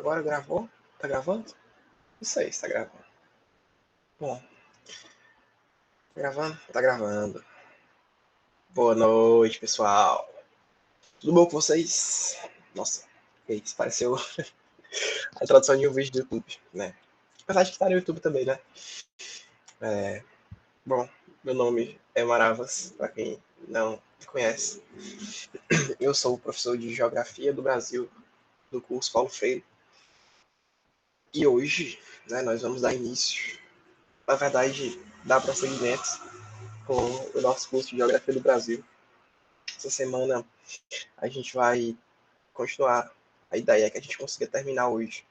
agora, gravou? Tá gravando? Isso aí, está gravando. Bom, tá gravando? Tá gravando. Boa noite, pessoal. Tudo bom com vocês? Nossa, isso pareceu a introdução de um vídeo do YouTube, né? Apesar de que tá no YouTube também, né? Bom, meu nome é Maravas, para quem não me conhece. Eu sou o professor de Geografia do Brasil do curso Paulo Freire. E hoje, né, nós vamos dar início, na verdade, dar prosseguimento com o nosso curso de Geografia do Brasil. Essa semana a gente vai continuar. A ideia é que a gente consiga terminar hoje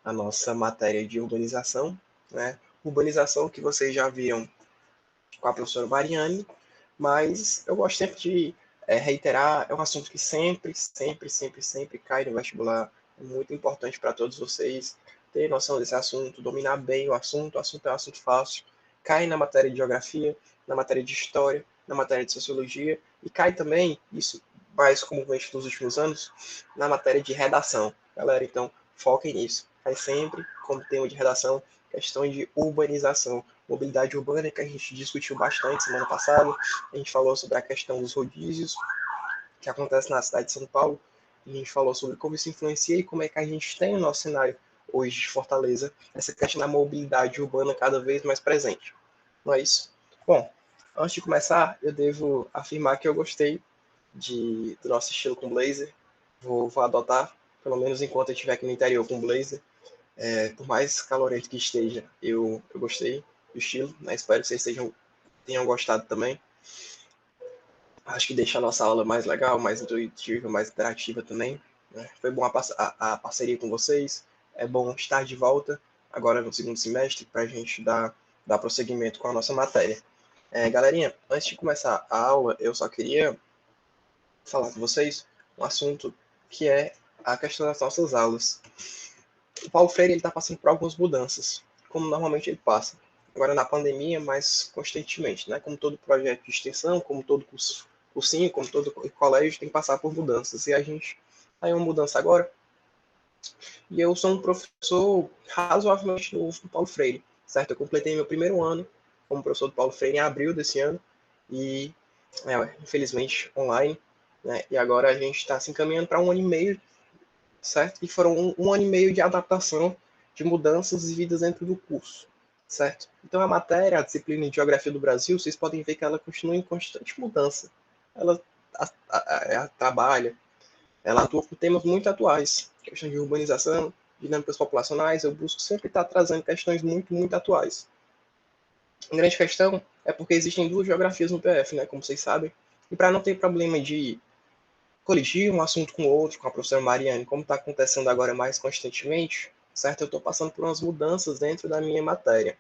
a nossa matéria de urbanização, né? Urbanização que vocês já viram com a professora Mariane, mas eu gosto sempre de reiterar, é um assunto que sempre cai no vestibular. É muito importante para todos vocês ter noção desse assunto, dominar bem o assunto é um assunto fácil, cai na matéria de geografia, na matéria de história, na matéria de sociologia, e cai também, isso mais comumente nos últimos anos, na matéria de redação. Galera, então, foquem nisso. Cai sempre como tema de redação, questão de urbanização, mobilidade urbana, que a gente discutiu bastante semana passada. A gente falou sobre a questão dos rodízios que acontece na cidade de São Paulo. A gente falou sobre como isso influencia e como é que a gente tem no nosso cenário hoje de Fortaleza essa questão da mobilidade urbana cada vez mais presente. Não é isso? Bom, antes de começar, eu devo afirmar que eu gostei do nosso estilo com blazer. Vou adotar, pelo menos enquanto eu estiver aqui no interior com blazer. Por mais calorento que esteja, eu gostei do estilo, né? Espero que vocês tenham gostado também. Acho que deixa a nossa aula mais legal, mais intuitiva, mais interativa também, né? Foi bom a parceria com vocês, é bom estar de volta agora no segundo semestre para a gente dar prosseguimento com a nossa matéria. Galerinha, antes de começar a aula, eu só queria falar com vocês um assunto que é a questão das nossas aulas. O Paulo Freire está passando por algumas mudanças, como normalmente ele passa. Agora na pandemia, mais constantemente, né? Como todo projeto de extensão, como todo cursinho, como todo colégio, tem que passar por mudanças. E a gente está em uma mudança agora. E eu sou um professor razoavelmente novo do Paulo Freire, certo? Eu completei meu primeiro ano como professor do Paulo Freire em abril desse ano. E, infelizmente, online. Né? E agora a gente está se encaminhando para um ano e meio, certo? E foram um ano e meio de adaptação, de mudanças vividas dentro do curso, certo? Então a matéria, a disciplina de Geografia do Brasil, vocês podem ver que ela continua em constante mudança. Ela trabalha, ela atua com temas muito atuais, questão de urbanização, dinâmicas populacionais, eu busco sempre estar trazendo questões muito atuais. A grande questão é porque existem duas geografias no PF, né, como vocês sabem, e para não ter problema de coligir um assunto com o outro, com a professora Mariane, como está acontecendo agora mais constantemente, certo? Eu estou passando por umas mudanças dentro da minha matéria,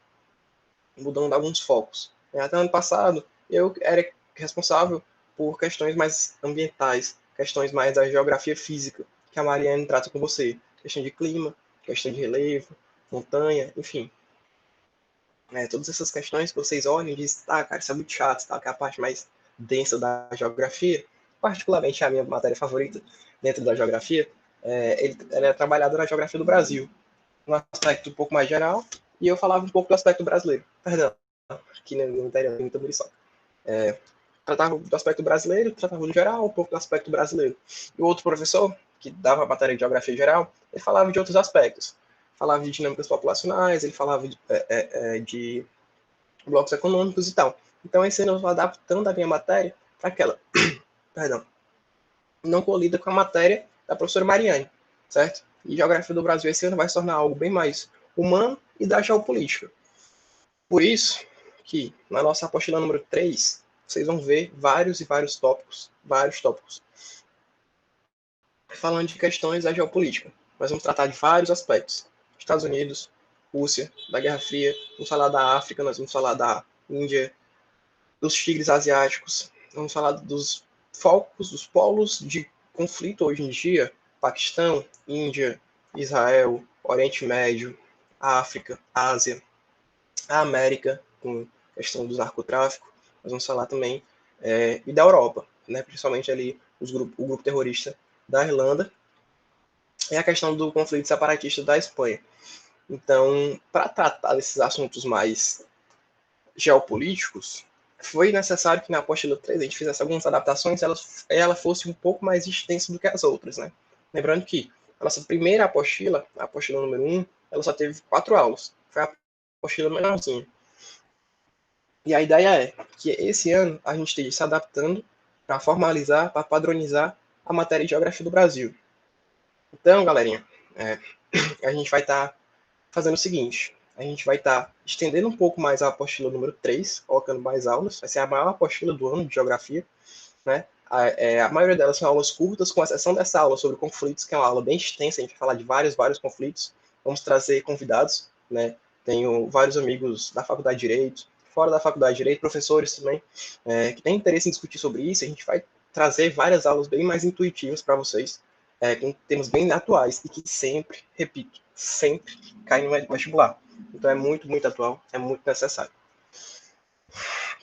mudando alguns focos. Até ano passado, eu era responsável por questões mais ambientais, questões mais da geografia física, que a Mariane trata com você. Questão de clima, questão de relevo, montanha, enfim. Todas essas questões que vocês olham e dizem, tá, cara, isso é muito chato, tá, que é a parte mais densa da geografia, particularmente a minha matéria favorita dentro da geografia, ela é trabalhada na geografia do Brasil, um aspecto um pouco mais geral, e eu falava um pouco do aspecto brasileiro. Perdão, aqui no interior tem muita muriçoca. Tratava do aspecto brasileiro, tratava do geral, um pouco do aspecto brasileiro. E o outro professor, que dava a matéria de geografia geral, ele falava de outros aspectos. Falava de dinâmicas populacionais, ele falava de blocos econômicos e tal. Então, esse ano eu estou adaptando a minha matéria para aquela, perdão, não colida com a matéria da professora Mariane, certo? E Geografia do Brasil esse ano vai se tornar algo bem mais humano e da geopolítica. Por isso que na nossa apostila número 3, vocês vão ver vários tópicos, falando de questões da geopolítica. Nós vamos tratar de vários aspectos. Estados Unidos, Rússia, da Guerra Fria, vamos falar da África, nós vamos falar da Índia, dos tigres asiáticos, vamos falar dos focos, dos polos de conflito hoje em dia, Paquistão, Índia, Israel, Oriente Médio, África, Ásia, a América, com a questão do narcotráfico, nós vamos falar também, e da Europa, né, principalmente ali o grupo terrorista da Irlanda, é a questão do conflito separatista da Espanha. Então, para tratar desses assuntos mais geopolíticos, foi necessário que na apostila 3 a gente fizesse algumas adaptações e ela fosse um pouco mais extensa do que as outras, né? Lembrando que a nossa primeira apostila, a apostila número 1, ela só teve 4 aulas. Foi a apostila menorzinha. E a ideia é que esse ano a gente esteja se adaptando para formalizar, para padronizar a matéria de Geografia do Brasil. Então, galerinha, a gente vai estar fazendo o seguinte: a gente vai estar estendendo um pouco mais a apostila número 3, colocando mais aulas. Vai ser a maior apostila do ano de Geografia, né? A maioria delas são aulas curtas, com exceção dessa aula sobre conflitos, que é uma aula bem extensa, a gente vai falar de vários conflitos. Vamos trazer convidados, né? Tenho vários amigos da Faculdade de Direito, fora da Faculdade de Direito, professores também, que têm interesse em discutir sobre isso. A gente vai trazer várias aulas bem mais intuitivas para vocês, com temas bem atuais e que sempre, repito, sempre caem no vestibular. Então é muito atual, é muito necessário.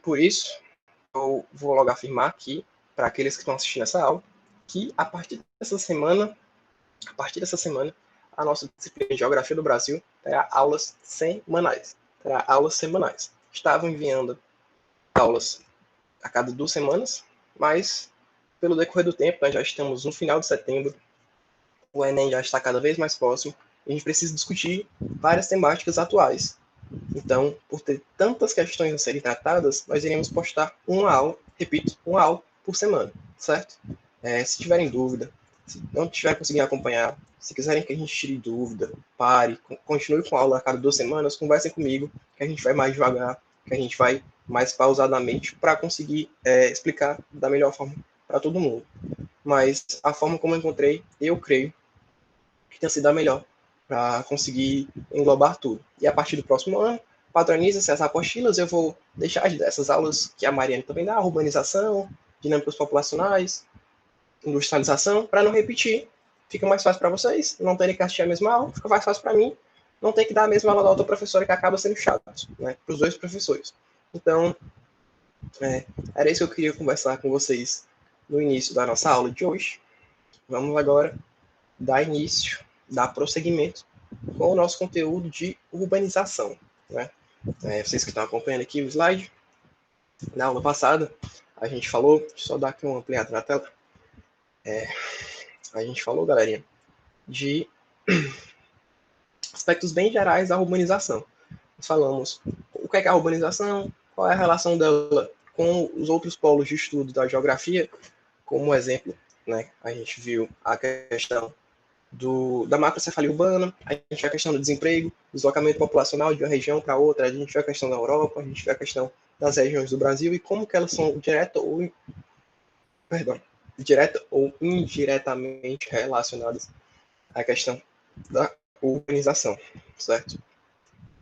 Por isso, eu vou logo afirmar aqui, para aqueles que estão assistindo essa aula, que a partir dessa semana, a nossa disciplina de Geografia do Brasil terá aulas semanais. Estavam enviando aulas a cada 2 semanas, mas pelo decorrer do tempo, nós já estamos no final de setembro, o Enem já está cada vez mais próximo, e a gente precisa discutir várias temáticas atuais. Então, por ter tantas questões a serem tratadas, nós iremos postar uma aula, repito, uma aula por semana, certo? Se tiverem dúvida, se não estiverem conseguindo acompanhar, se quiserem que a gente tire dúvida, pare, continue com a aula a cada 2 semanas, conversem comigo, que a gente vai mais devagar, que a gente vai mais pausadamente para conseguir explicar da melhor forma para todo mundo. Mas a forma como eu encontrei, eu creio que tenha sido a melhor para conseguir englobar tudo. E a partir do próximo ano, padroniza-se as apostilas, eu vou deixar essas aulas que a Mariane também dá, urbanização, dinâmicas populacionais, industrialização, para não repetir. Fica mais fácil para vocês, não terem que assistir a mesma aula, fica mais fácil para mim, não ter que dar a mesma aula da outra professora, que acaba sendo chato, né, para os dois professores. Então, era isso que eu queria conversar com vocês no início da nossa aula de hoje. Vamos agora dar início, dar prosseguimento com o nosso conteúdo de urbanização, né? Vocês que estão acompanhando aqui o slide, na aula passada, a gente falou, deixa eu só dar aqui uma ampliada na tela, a gente falou, galerinha, de aspectos bem gerais da urbanização. Nós falamos o que é a urbanização, qual é a relação dela com os outros polos de estudo da geografia, como exemplo, né, a gente viu a questão da macrocefalia urbana, a gente vê a questão do desemprego, deslocamento populacional de uma região para outra, a gente vê a questão da Europa, a gente vê a questão das regiões do Brasil e como que elas são direta ou indiretamente relacionadas à questão da urbanização, certo?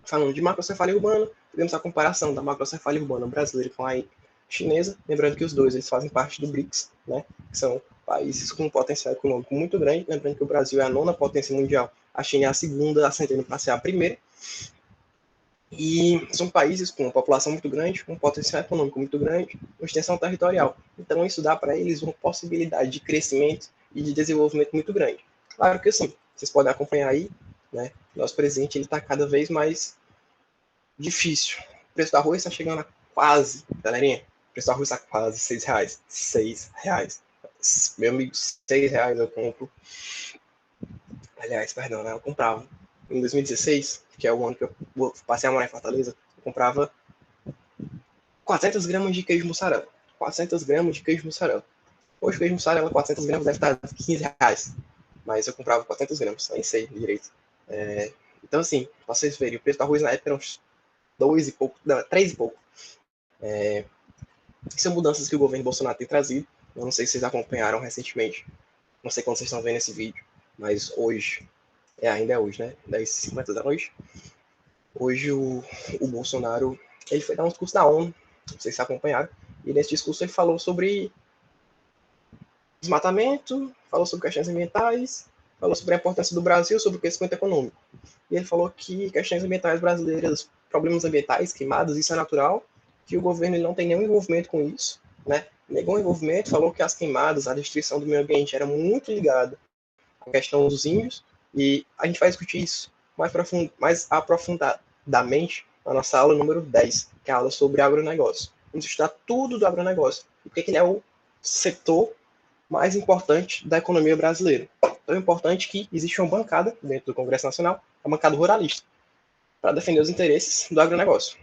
Falando de macrocefalia urbana, temos a comparação da macrocefalia urbana brasileira com a chinesa, lembrando que os dois eles fazem parte do BRICS, né, que são países com um potencial econômico muito grande, lembrando que o Brasil é a 9ª potência mundial, a China é a 2ª, ascendendo para ser a 1ª, e são países com uma população muito grande, um potencial econômico muito grande, uma extensão territorial. Então isso dá para eles uma possibilidade de crescimento e de desenvolvimento muito grande. Claro que sim, vocês podem acompanhar aí, né, nosso presente está cada vez mais difícil. O preço do arroz está chegando a quase, galerinha, o preço do arroz está quase R$6. R$6. Meu amigo, R$6 eu compro. Aliás, perdão, né? Eu comprava. Em 2016, que é o ano que eu passei a morar em Fortaleza, eu comprava 400 gramas de queijo mussarela. 400 gramas de queijo mussarela. Hoje o queijo mussarela, 400 gramas, deve estar R$15. Mas eu comprava 400 gramas, nem sei direito. Então, assim, pra vocês verem, o preço do arroz na época era uns 2 e pouco, não, 3 e pouco. São mudanças que o governo Bolsonaro tem trazido. Eu não sei se vocês acompanharam recentemente. Não sei quando vocês estão vendo esse vídeo, mas hoje, ainda é hoje, né? 10h50 da noite. Hoje o Bolsonaro, ele foi dar um discurso da ONU, não sei se acompanharam, e nesse discurso ele falou sobre desmatamento, falou sobre questões ambientais, falou sobre a importância do Brasil, sobre o crescimento econômico. E ele falou que questões ambientais brasileiras, problemas ambientais, queimadas, isso é natural, que o governo ele não tem nenhum envolvimento com isso, né? Negou o envolvimento, falou que as queimadas, a destruição do meio ambiente era muito ligada a questão dos índios, e a gente vai discutir isso mais aprofundadamente na nossa aula número 10, que é a aula sobre agronegócio. Vamos estudar tudo do agronegócio, porque ele é o setor mais importante da economia brasileira. Tão importante que existe uma bancada dentro do Congresso Nacional, a bancada ruralista, para defender os interesses do agronegócio.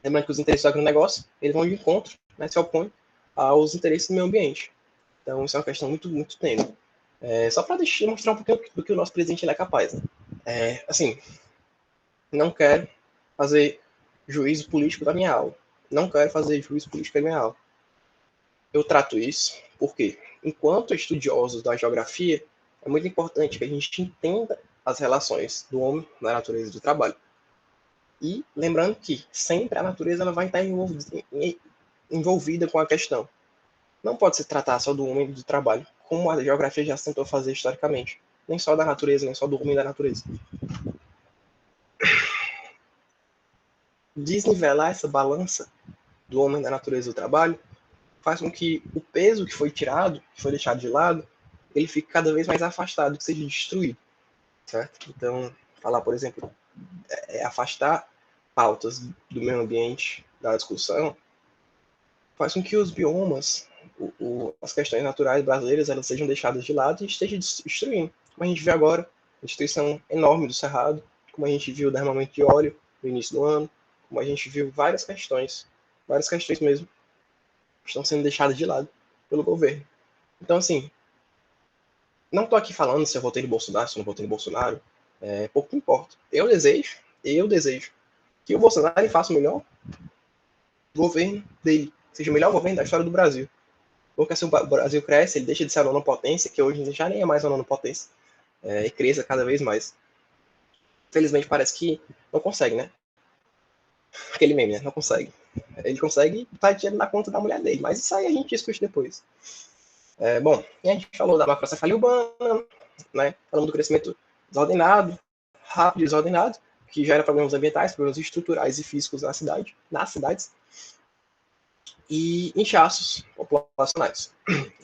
Lembrando que os interesses do agronegócio, eles vão de encontro, né, se opõem aos interesses do meio ambiente. Então, isso é uma questão muito, muito tênue. Só para mostrar um pouquinho do que o nosso presidente ele é capaz. Né? Assim, não quero fazer juízo político da minha aula. Não quero fazer juízo político da minha aula. Eu trato isso porque, enquanto estudiosos da geografia, é muito importante que a gente entenda as relações do homem na natureza do trabalho. E lembrando que sempre a natureza ela vai estar envolvida com a questão. Não pode se tratar só do homem e do trabalho, como a geografia já tentou fazer historicamente. Nem só da natureza, nem só do homem e da natureza. Desnivelar essa balança do homem, da natureza e do trabalho faz com que o peso que foi tirado, que foi deixado de lado, ele fique cada vez mais afastado, que seja destruído. Certo? Então, falar, por exemplo, afastar pautas do meio ambiente da discussão faz com que os biomas, as questões naturais brasileiras, elas sejam deixadas de lado e estejam destruindo. Como a gente vê agora, a destruição enorme do Cerrado, como a gente viu o derramamento de óleo no início do ano, como a gente viu várias questões mesmo, estão sendo deixadas de lado pelo governo. Então, assim, não estou aqui falando se eu votei no Bolsonaro, se eu não votei no Bolsonaro, pouco importa. Eu desejo que o Bolsonaro faça o melhor governo dele, seja o melhor governo da história do Brasil. Porque se o Brasil cresce, ele deixa de ser a nona potência, que hoje já nem é mais a nona potência, e cresça cada vez mais. Felizmente parece que não consegue, né? Aquele meme, né? Não consegue. Ele consegue botar dinheiro na conta da mulher dele, mas isso aí a gente discute depois. Bom, e a gente falou da macrocefalia urbana, né? Falamos do crescimento desordenado, rápido e desordenado, que gera problemas ambientais, problemas estruturais e físicos nas cidades, e inchaços populacionais.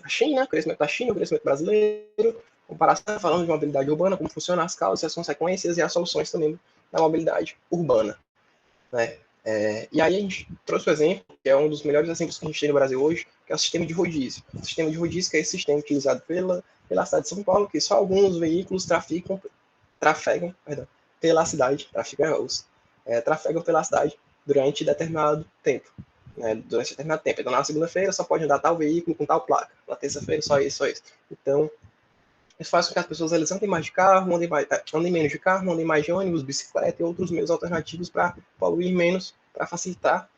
A China, o crescimento da China, o crescimento brasileiro, comparação, falando de mobilidade urbana, como funcionam as causas, as consequências e as soluções também da mobilidade urbana. Né? E aí a gente trouxe o exemplo, que é um dos melhores exemplos que a gente tem no Brasil hoje, que é o sistema de rodízio. O sistema de rodízio que é esse sistema utilizado pela cidade de São Paulo, que só alguns veículos trafegam pela cidade, trafegam pela cidade durante determinado tempo. Então, na segunda-feira só pode andar tal veículo com tal placa. Na terça-feira só isso. Então, isso faz com que as pessoas elas andem mais de carro, andem menos de carro, andem mais de ônibus, bicicleta e outros meios alternativos para poluir menos, para facilitar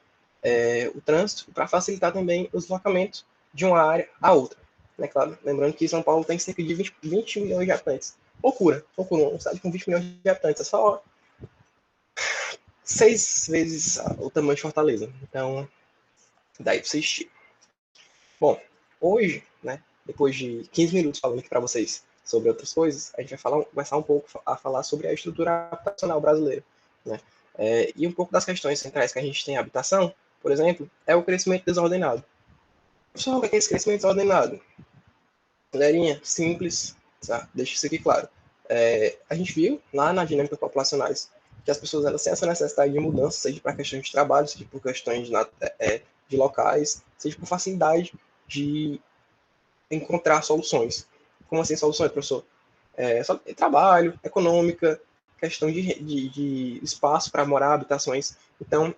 o trânsito, para facilitar também o deslocamento de uma área a outra. Né, claro, lembrando que São Paulo tem cerca de 20 milhões de habitantes. Loucura, uma cidade com 20 milhões de habitantes, é só 6 vezes o tamanho de Fortaleza. Então, daí para vocês tiram. Bom, hoje, né, depois de 15 minutos falando aqui para vocês sobre outras coisas, a gente vai começar um pouco a falar sobre a estrutura habitacional brasileira. Né? E um pouco das questões centrais que a gente tem em habitação, por exemplo, é o crescimento desordenado. Só o que é esse crescimento desordenado? Galerinha, simples, tá? Deixa isso aqui claro. A gente viu lá na dinâmica populacionais que as pessoas elas têm essa necessidade de mudança, seja para questões de trabalho, seja por questões de locais, seja por facilidade de encontrar soluções. Como assim soluções, professor? Só trabalho, econômica, questão de espaço para morar, habitações. Então,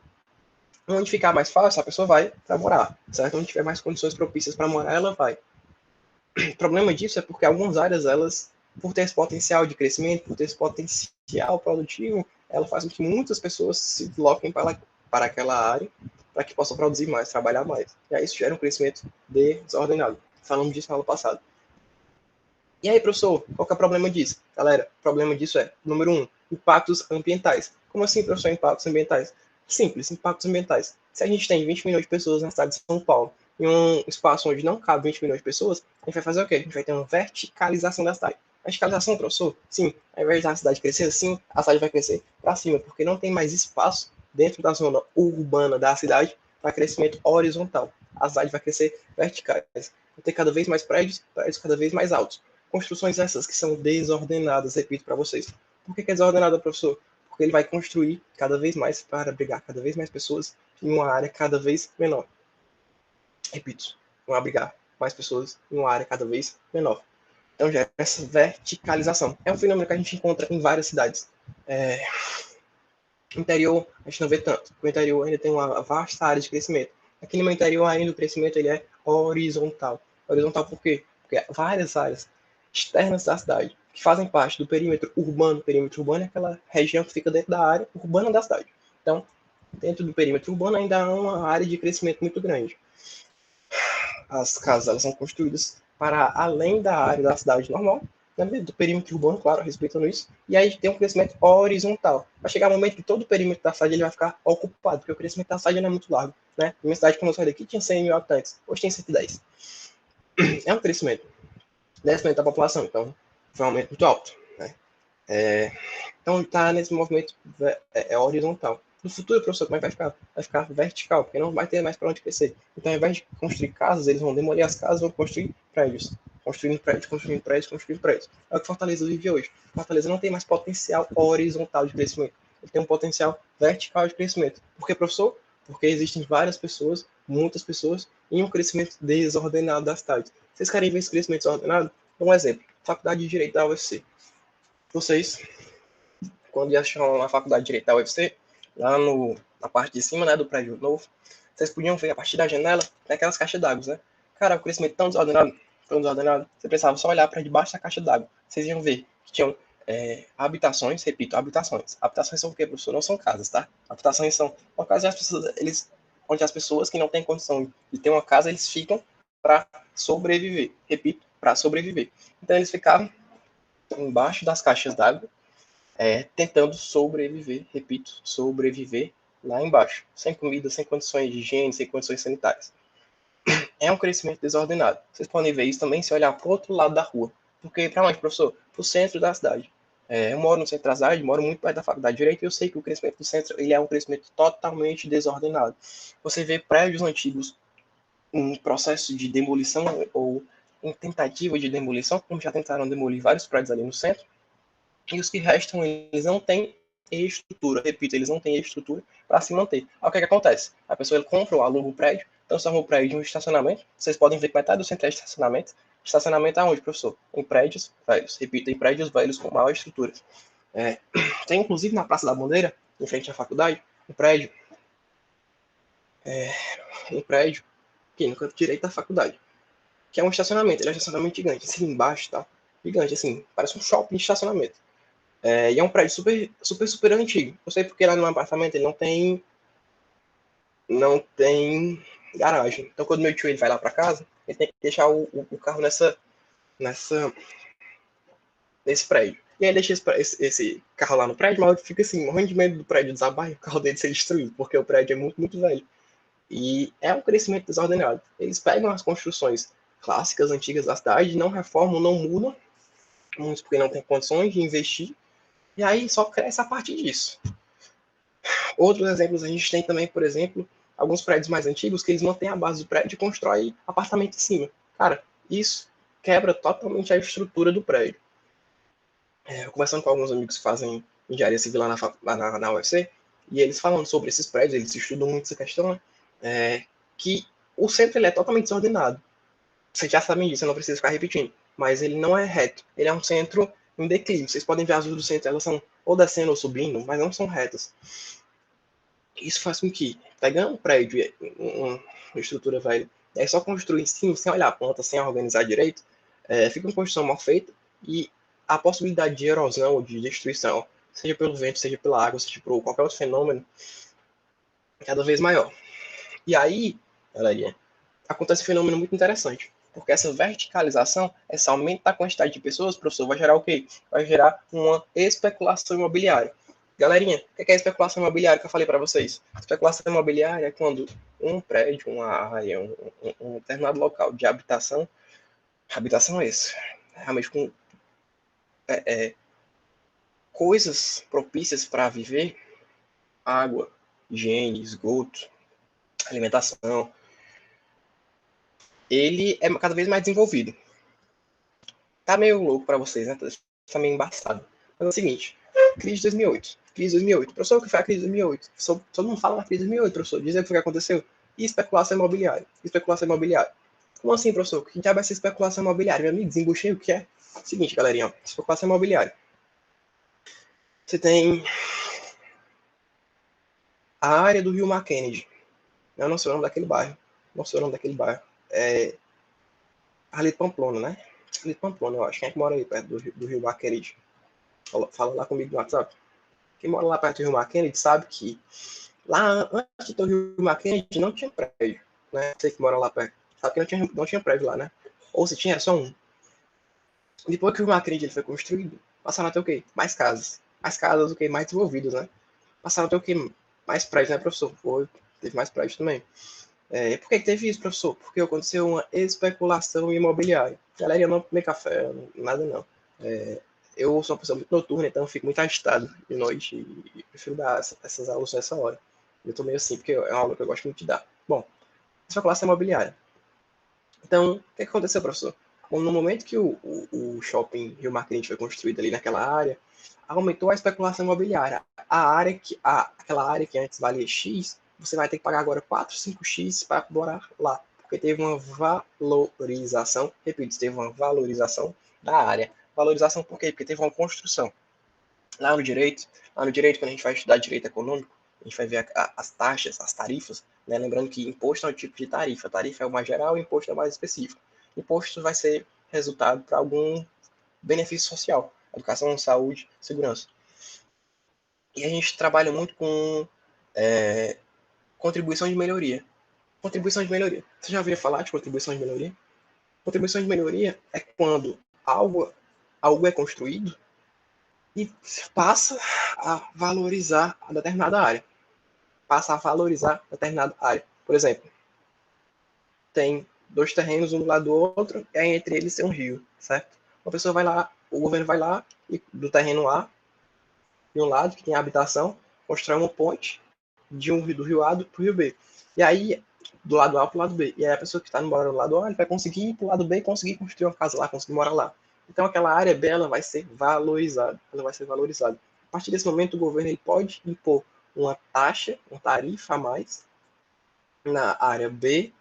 onde ficar mais fácil, a pessoa vai para morar, certo? Onde tiver mais condições propícias para morar, ela vai. O problema disso é porque algumas áreas, elas, por ter esse potencial de crescimento, por ter esse potencial produtivo, ela faz com que muitas pessoas se desloquem para aquela área para que possam produzir mais, trabalhar mais. E aí isso gera um crescimento desordenado. Falamos disso na aula passada. E aí, professor, qual que é o problema disso? Galera, o problema disso é, número 1, impactos ambientais. Como assim, professor, impactos ambientais? Simples, impactos ambientais. Se a gente tem 20 milhões de pessoas na cidade de São Paulo, em um espaço onde não cabe 20 milhões de pessoas, a gente vai fazer o quê? A gente vai ter uma verticalização da cidade. Verticalização, professor? Sim. Ao invés da cidade crescer assim, a cidade vai crescer para cima, porque não tem mais espaço dentro da zona urbana da cidade para crescimento horizontal. A cidade vai crescer verticais. Vai ter cada vez mais prédios cada vez mais altos. Construções essas que são desordenadas, repito para vocês. Por que é desordenada, professor? Porque ele vai construir cada vez mais para abrigar cada vez mais pessoas em uma área cada vez menor. Repito, vão abrigar mais pessoas em uma área cada vez menor. Então gera essa verticalização. É um fenômeno que a gente encontra em várias cidades. No interior, a gente não vê tanto. O interior ainda tem uma vasta área de crescimento. Aqui no meu interior, ainda o crescimento ele é horizontal. Horizontal por quê? Porque várias áreas externas da cidade, que fazem parte do perímetro urbano. O perímetro urbano é aquela região que fica dentro da área urbana da cidade. Então, dentro do perímetro urbano ainda há uma área de crescimento muito grande. As casas elas são construídas para além da área da cidade normal, né, do perímetro urbano, claro, respeitando isso, e aí tem um crescimento horizontal. Vai chegar um momento que todo o perímetro da cidade ele vai ficar ocupado, porque o crescimento da cidade não é muito largo. Né? Minha cidade, quando eu saí daqui, tinha 100 mil habitantes, hoje tem 110. É um crescimento. 10% da população, então foi um aumento muito alto. Né? Então está nesse movimento horizontal. No futuro, professor, como é que vai ficar? Vai ficar vertical, porque não vai ter mais para onde crescer. Então, ao invés de construir casas, eles vão demolir as casas, vão construir prédios. Construindo prédios, construindo prédios, construindo prédios. É o que Fortaleza vive hoje. Fortaleza não tem mais potencial horizontal de crescimento. Ele tem um potencial vertical de crescimento. Por que, professor? Porque existem várias pessoas, muitas pessoas, em um crescimento desordenado das cidades. Vocês querem ver esse crescimento desordenado? Um exemplo. Faculdade de Direito da UFC. Vocês quando ia achar na faculdade de Direito da UFC, lá na parte de cima, né, do prédio novo, vocês podiam ver a partir da janela, aquelas caixas d'água, né? Cara, o crescimento tão desordenado, você precisava só olhar para debaixo da caixa d'água. Vocês iam ver que tinham habitações, repito, habitações. Habitações são o quê, professor? Não são casas, tá? Habitações são locais onde as pessoas que não têm condição de ter uma casa, eles ficam para sobreviver. Repito, para sobreviver. Então eles ficavam embaixo das caixas d'água, tentando sobreviver, repito, sobreviver lá embaixo, sem comida, sem condições de higiene, sem condições sanitárias. É um crescimento desordenado. Vocês podem ver isso também se olhar para o outro lado da rua. Porque, para onde, professor? Para o centro da cidade. Eu moro no centro da cidade, moro muito perto da faculdade de Direito, e eu sei que o crescimento do centro ele é um crescimento totalmente desordenado. Você vê prédios antigos em processo de demolição ou em tentativa de demolição, como já tentaram demolir vários prédios ali no centro, e os que restam, eles não têm estrutura. Repito, eles não têm estrutura para se manter. Aí o que acontece? A pessoa ele compra ou aluga o prédio, transforma o prédio em um estacionamento. Vocês podem ver que metade do centro é estacionamento. Estacionamento aonde, professor? Em prédios velhos. Repito, em prédios velhos com maior estrutura. Tem, inclusive, na Praça da Bandeira, em frente à faculdade, um prédio aqui no canto direito da faculdade, que é um estacionamento. Ele é um estacionamento gigante, assim, embaixo, tá? Gigante, assim, parece um shopping de estacionamento. E é um prédio super antigo. Eu sei porque lá no apartamento ele não tem garagem. Então quando meu tio ele vai lá para casa, ele tem que deixar o carro nesse prédio. E aí ele deixa esse carro lá no prédio, mas fica assim, morrendo de medo do prédio desabar e o carro dele ser destruído, porque o prédio é muito, muito velho. E é um crescimento desordenado. Eles pegam as construções clássicas, antigas da cidade, não reformam, não mudam, muitos porque não têm condições de investir, e aí só cresce a partir disso. Outros exemplos a gente tem também, por exemplo, alguns prédios mais antigos que eles mantêm a base do prédio e constroem apartamento em cima. Cara, isso quebra totalmente a estrutura do prédio. Eu conversando com alguns amigos que fazem engenharia civil lá na UFC, e eles falando sobre esses prédios, eles estudam muito essa questão, que o centro ele é totalmente desordenado. Vocês já sabem disso, eu não preciso ficar repetindo. Mas ele não é reto, ele é um centro em declínio. Vocês podem ver as ruas do centro, elas são ou descendo ou subindo, mas não são retas. Isso faz com que, pegando um prédio, uma estrutura velha, é só construir em cima, sem olhar a planta, sem organizar direito, fica uma construção mal feita e a possibilidade de erosão ou de destruição, seja pelo vento, seja pela água, seja por qualquer outro fenômeno, é cada vez maior. E aí, galerinha, acontece um fenômeno muito interessante, porque essa verticalização, esse aumento da quantidade de pessoas, professor, vai gerar o quê? Vai gerar uma especulação imobiliária. Galerinha, o que é a especulação imobiliária que eu falei para vocês? Especulação imobiliária é quando um prédio, uma área, um determinado local de habitação é esse, realmente com coisas propícias para viver, água, higiene, esgoto, alimentação, ele é cada vez mais desenvolvido. Tá meio louco para vocês, né? Tá meio embaçado. Mas é o seguinte, crise de 2008. Crise de 2008. Professor, o que foi a crise de 2008? Todo mundo fala da crise de 2008, professor. Diz aí o que aconteceu. E especulação imobiliária. Especulação imobiliária. Como assim, professor? Que diabo é essa especulação imobiliária? Meu amigo, desembuchei o que é? Seguinte, galerinha, ó. Especulação imobiliária. Você tem a área do Rio Mackenzie. Eu não sei o nome daquele bairro. Não sei o nome daquele bairro. É ali de Pamplona, né? Ali de Pamplona, eu acho. Quem é que mora aí perto do Rio Mackenzie? Fala lá comigo no WhatsApp. Quem mora lá perto do Rio Mackenzie sabe que lá antes de ter o Rio Mackenzie não tinha prédio, né? Você que mora lá perto sabe que não tinha prédio lá, né? Ou se tinha, era só um. Depois que o Rio Mackenzie foi construído, passaram a ter o quê? Mais casas. Mais casas, o quê? Mais desenvolvidas, né? Passaram a ter o quê? Mais prédios, né, professor? Foi, teve mais prédios também. Por que teve isso, professor? Porque aconteceu uma especulação imobiliária. Galera, eu não tomei café, nada não. Eu sou uma pessoa muito noturna, então eu fico muito agitado de noite e prefiro dar essas aulas nessa hora. Eu tô meio assim, porque é uma aula que eu gosto muito de dar. Bom, especulação imobiliária. Então, o que aconteceu, professor? No momento que o shopping Rio Marquinhos foi construído ali naquela área, aumentou a especulação imobiliária. Aquela área que antes valia X, você vai ter que pagar agora 4, 5x para morar lá. Porque teve uma valorização, repito, teve uma valorização da área. Valorização por quê? Porque teve uma construção. Lá no direito, quando a gente vai estudar direito econômico, a gente vai ver as taxas, as tarifas, né? Lembrando que imposto é um tipo de tarifa. Tarifa é o mais geral, imposto é o mais específico. Imposto vai ser resultado para algum benefício social, educação, saúde, segurança. E a gente trabalha muito com contribuição de melhoria. Contribuição de melhoria. Você já ouviu falar de contribuição de melhoria? Contribuição de melhoria é quando algo é construído e passa a valorizar a determinada área. Passa a valorizar determinada área. Por exemplo, tem dois terrenos um do lado do outro, e aí entre eles tem um rio, certo? Uma pessoa vai lá, o governo vai lá, e do terreno A, de um lado, que tem a habitação, constrói uma ponte do rio A para o rio B. E aí, do lado A para o lado B. E aí a pessoa que está morando do lado A, ele vai conseguir ir para o lado B e conseguir construir uma casa lá, conseguir morar lá. Então aquela área B, ela vai ser valorizada. Ela vai ser valorizada. A partir desse momento, o governo ele pode impor uma taxa, uma tarifa a mais na área B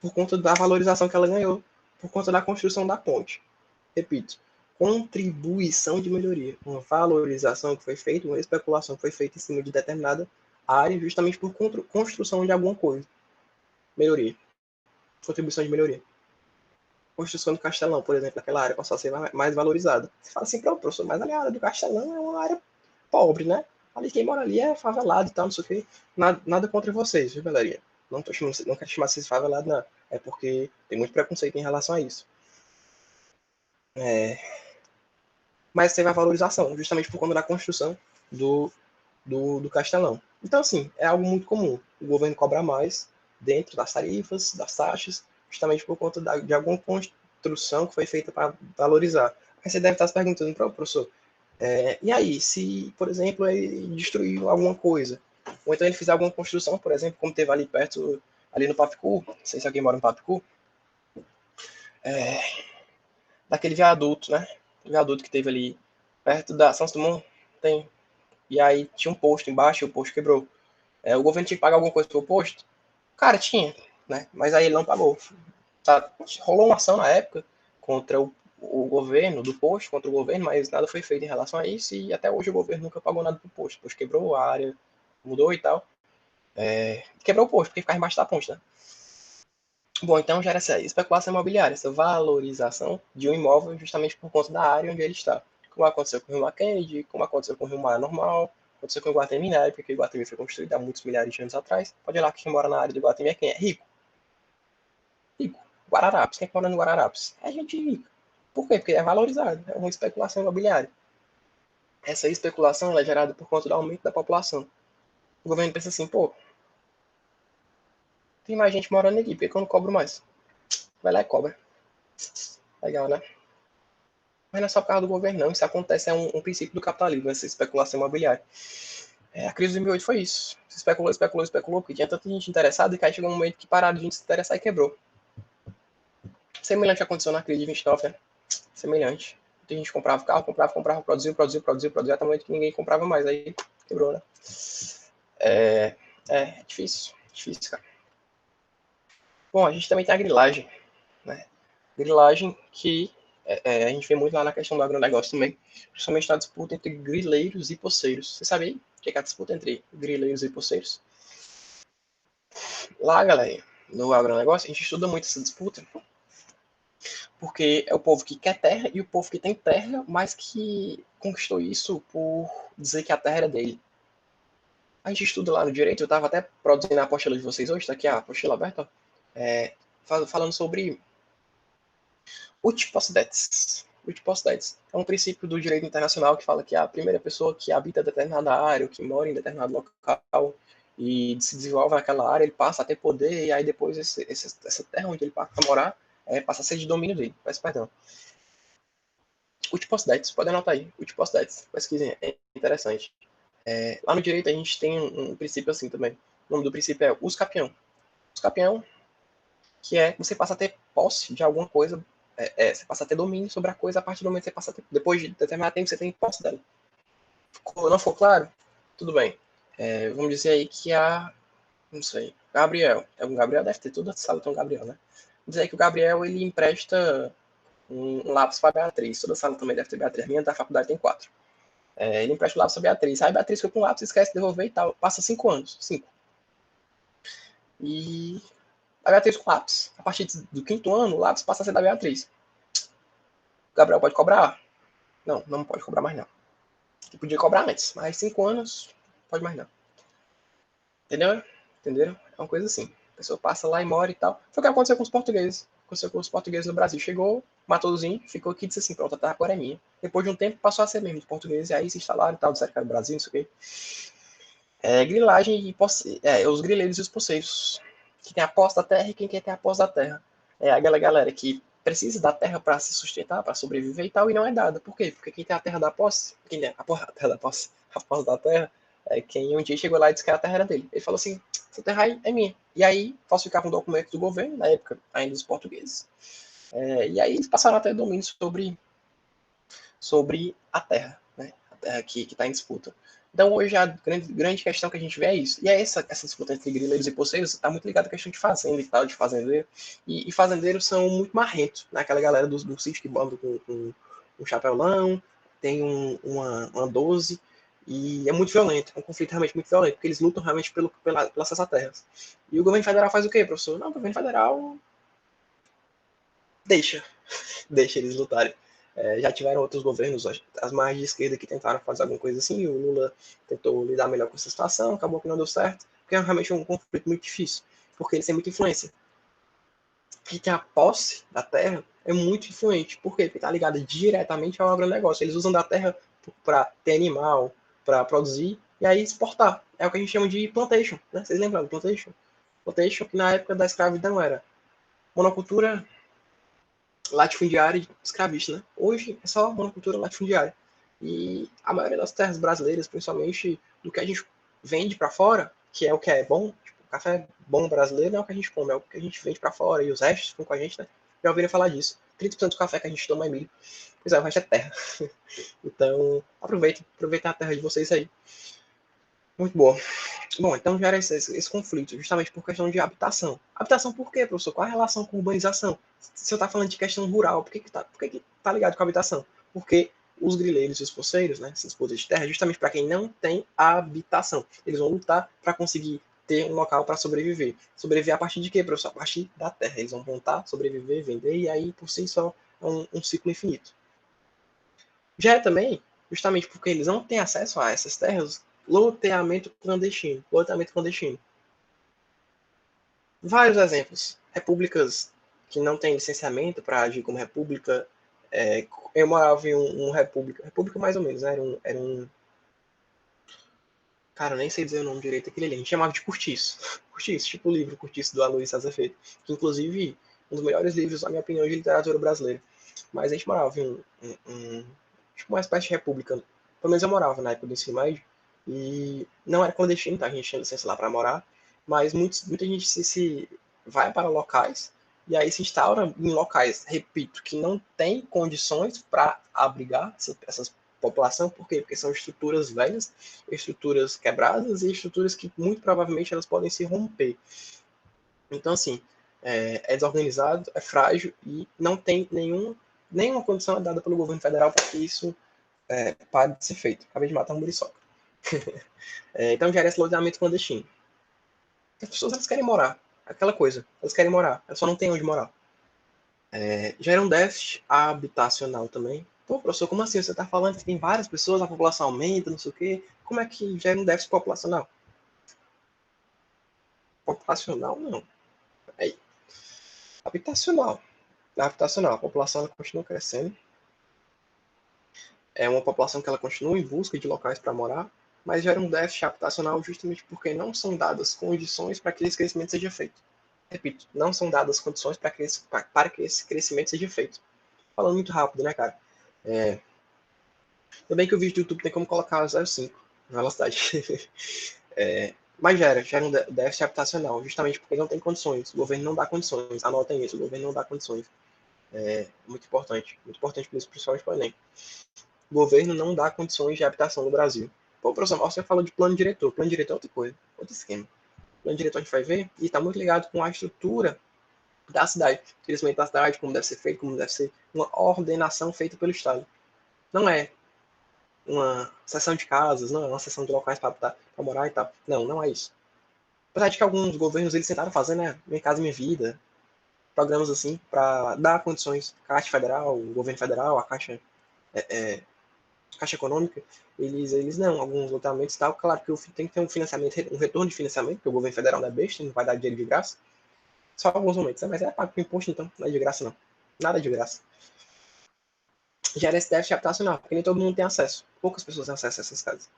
por conta da valorização que ela ganhou, por conta da construção da ponte. Repito, contribuição de melhoria, uma valorização que foi feita, uma especulação que foi feita em cima de determinada área, justamente por construção de alguma coisa. Melhoria. Contribuição de melhoria. Construção do Castelão, por exemplo, naquela área passou a ser mais valorizada. Você fala assim, professor, mas ali a área do Castelão é uma área pobre, né? Ali quem mora ali é favelado e tal, não sei o quê. Nada contra vocês, viu, galerinha? Não quero chamar vocês de favelado, não. É porque tem muito preconceito em relação a isso. Mas teve a valorização, justamente por conta da construção do Castelão. Então, assim, é algo muito comum. O governo cobra mais dentro das tarifas, das taxas, justamente por conta de alguma construção que foi feita para valorizar. Aí você deve estar se perguntando, professor, e aí, se, por exemplo, ele destruiu alguma coisa, ou então ele fizer alguma construção, por exemplo, como teve ali perto, ali no Papicu, não sei se alguém mora no Papicu, daquele viaduto, né? O viaduto que teve ali perto da São Simão, tem. E aí tinha um posto embaixo e o posto quebrou. O governo tinha que pagar alguma coisa pelo posto? Cara, tinha, né? Mas aí ele não pagou. Tá? Rolou uma ação na época contra o governo, do posto, contra o governo, mas nada foi feito em relação a isso e até hoje o governo nunca pagou nada pro posto. O posto quebrou, a área mudou e tal. Quebrou o posto, porque ficava embaixo da ponte, né? Bom, então já era essa especulação imobiliária, essa valorização de um imóvel justamente por conta da área onde ele está. Como aconteceu com o Rio Mackenzie, como aconteceu com o Rio Mar Normal, aconteceu com o Iguatemi na época que o Iguatemi foi construído há muitos milhares de anos atrás. Pode olhar que quem mora na área do Iguatemi é quem? É rico. Rico. Guararapes. Quem é que mora no Guararapes? É gente rica. Por quê? Porque é valorizado. É uma especulação imobiliária. Essa especulação é gerada por conta do aumento da população. O governo pensa assim, pô, tem mais gente morando aqui, por que eu não cobro mais? Vai lá e cobra. Legal, né? Mas não é só por causa do governo, não. Isso acontece, é um princípio do capitalismo, essa especulação imobiliária. A crise de 2008 foi isso. Se especulou, especulou, especulou, porque tinha tanta gente interessada, e aí chegou um momento que pararam de gente se interessar e quebrou. Semelhante aconteceu na crise de 29, né? semelhante. Muita gente comprava carro, comprava, produzia, até o momento que ninguém comprava mais, aí quebrou, né? É difícil, cara. Bom, a gente também tem a grilagem, né? Grilagem que a gente vê muito lá na questão do agronegócio também, principalmente na disputa entre grileiros e poceiros. Você sabe aí o que é a disputa entre grileiros e poceiros? Lá, galera, no agronegócio, a gente estuda muito essa disputa, porque é o povo que quer terra e o povo que tem terra, mas que conquistou isso por dizer que a terra era dele. A gente estuda lá no direito, eu estava até produzindo a apostila de vocês hoje, está aqui a apostila aberta, falando sobre ut possidetis. Ut possidetis é um princípio do direito internacional que fala que a primeira pessoa que habita determinada área, ou que mora em determinado local e se desenvolve naquela área, ele passa a ter poder, e aí depois essa terra onde ele passa a morar passa a ser de domínio dele. Peço perdão. Ut possidetis, pode anotar aí. Ut possidetis, pesquisem, é interessante. Lá no direito a gente tem um princípio assim também. O nome do princípio é us capião. Us capião, que é você passa a ter posse de alguma coisa, você passa a ter domínio sobre a coisa a partir do momento que você passa a ter, depois de determinado tempo você tem posse dela. Não ficou claro? Tudo bem. Vamos dizer aí que não sei, Gabriel. O Gabriel deve ter tudo, a sala tem um Gabriel, né? Vamos dizer aí que o Gabriel ele empresta um lápis para a Beatriz. Toda sala também deve ter Beatriz. A minha da faculdade tem 4. Ele empresta o lápis para a Beatriz. Aí a Beatriz fica com o lápis, esquece de devolver e tal. Passa 5 anos. 5. E a Beatriz com o lápis. A partir do 5º ano, o lápis passa a ser da Beatriz. O Gabriel pode cobrar? Não pode cobrar mais não. Ele podia cobrar antes, mas 5 anos, pode mais não. Entendeu? Entenderam? É uma coisa assim. A pessoa passa lá e mora e tal. Foi o que aconteceu com os portugueses. Aconteceu com os portugueses no Brasil. Chegou, matou os índios, ficou aqui e disse assim, pronto, a terra agora é minha. Depois de um tempo passou a ser mesmo dos portugueses, e aí se instalaram e tal, disseram que era o Brasil, não sei o quê. Grilagem e os grileiros e os poceiros. Que tem a posse da terra e quem quer ter a posse da terra. É aquela galera que precisa da terra para se sustentar, para sobreviver e tal, e não é dada. Por quê? Porque quem tem a terra da posse, quem tem a terra da posse, a posse da terra, é quem um dia chegou lá e disse que a terra era dele. Ele falou assim, essa terra aí é minha. E aí falsificava um documento do governo, na época ainda dos portugueses. E aí eles passaram a ter domínio sobre a terra, né? A terra que está em disputa. Então, hoje, a grande questão que a gente vê é isso. E é essa disputa entre grileiros e poceiros está muito ligada à questão de fazenda e tal, de fazendeiro. E fazendeiros são muito marrentos, né? Aquela galera do sítio que banda com um chapéuzão, tem uma 12, e é muito violento, é um conflito realmente muito violento, porque eles lutam realmente pelo acesso a terras. E o governo federal faz o quê, professor? Não, o governo federal deixa eles lutarem. Já tiveram outros governos, as mais de esquerda, que tentaram fazer alguma coisa assim, o Lula tentou lidar melhor com essa situação, acabou que não deu certo, porque é realmente um conflito muito difícil, porque eles têm muita influência. Quem tem a posse da terra é muito influente, por quê? Porque está ligado diretamente ao agronegócio, eles usam da terra para ter animal, para produzir, e aí exportar. É o que a gente chama de plantation, né? Vocês lembram do plantation? Plantation que na época da escravidão era monocultura latifundiária e escravista, né? Hoje é só monocultura latifundiária. E a maioria das terras brasileiras, principalmente do que a gente vende para fora, que é o que é bom, tipo, o café bom brasileiro não é o que a gente come, é o que a gente vende para fora, e os restos ficam com a gente, né? Já ouviram falar disso. 30% do café que a gente toma é milho. Pois é, o resto é terra. Então, aproveitem a terra de vocês aí. Muito boa. Bom, então gera esse conflito, justamente por questão de habitação. Habitação por quê, professor? Qual a relação com urbanização? Se eu estou falando de questão rural, por que tá ligado com a habitação? Porque os grileiros e os poceiros, né, esses poderes de terra, justamente para quem não tem habitação. Eles vão lutar para conseguir ter um local para sobreviver. Sobreviver a partir de quê, professor? A partir da terra. Eles vão montar, sobreviver, vender, e aí, por si só, é um ciclo infinito. Já é também, justamente porque eles não têm acesso a essas terras, loteamento clandestino. Loteamento clandestino. Vários exemplos. Repúblicas que não têm licenciamento para agir como república. Eu morava em uma república mais ou menos, né? Era um. Cara, eu nem sei dizer o nome direito daquele ali. A gente chamava de Cortiço. Cortiço, tipo o livro Cortiço do Aloysio César Filho. Que, inclusive, um dos melhores livros, na minha opinião, de literatura brasileira. Mas a gente morava em tipo uma espécie de república. Pelo menos eu morava na época do ensino médio. E não era clandestino, tá? A gente tinha licença lá para morar. Mas muita gente se vai para locais e aí se instaura em locais, repito, que não tem condições para abrigar essas população, por quê? Porque são estruturas velhas, estruturas quebradas e estruturas que muito provavelmente elas podem se romper. Então, assim, é desorganizado, é frágil e não tem nenhuma condição dada pelo governo federal para que isso pare de ser feito. Acabei de matar um muriçoca. Então, gera esse loteamento clandestino. As pessoas elas querem morar, aquela coisa, elas querem morar, elas só não têm onde morar. Gera um déficit habitacional também. Pô, professor, como assim? Você está falando que tem várias pessoas, a população aumenta, não sei o quê. Como é que gera um déficit populacional? Populacional, não. Aí, habitacional. Habitacional, a população ela continua crescendo. É uma população que ela continua em busca de locais para morar, mas gera um déficit habitacional justamente porque não são dadas condições para que esse crescimento seja feito. Repito, não são dadas condições para que esse crescimento seja feito. Falando muito rápido, né, cara? Tudo bem que o vídeo do YouTube tem como colocar 0,5 na velocidade. Mas gera um déficit habitacional, justamente porque não tem condições. O governo não dá condições. Anotem isso, o governo não dá condições. Muito importante por isso, principalmente para o Enem. O governo não dá condições de habitação no Brasil. Pô, professor, você falou de plano diretor. Plano diretor é outra coisa, outro esquema. Plano diretor a gente vai ver e está muito ligado com a estrutura da cidade, o crescimento da cidade, como deve ser feito, como deve ser uma ordenação feita pelo Estado. Não é uma seção de casas, não é uma seção de locais para morar e tal. Não, não é isso. Apesar de que alguns governos eles tentaram fazer, né? Minha Casa Minha Vida, programas assim, para dar condições. Caixa Federal, o governo federal, a Caixa Econômica, eles não, alguns lotamentos e tal. Claro que tem que ter um financiamento, um retorno de financiamento, porque o governo federal não é besta, não vai dar dinheiro de graça. Só alguns momentos, né? Mas é pago com imposto, então não é de graça, não. Nada de graça. Gera esse déficit habitacional, porque nem todo mundo tem acesso. Poucas pessoas têm acesso a essas casas.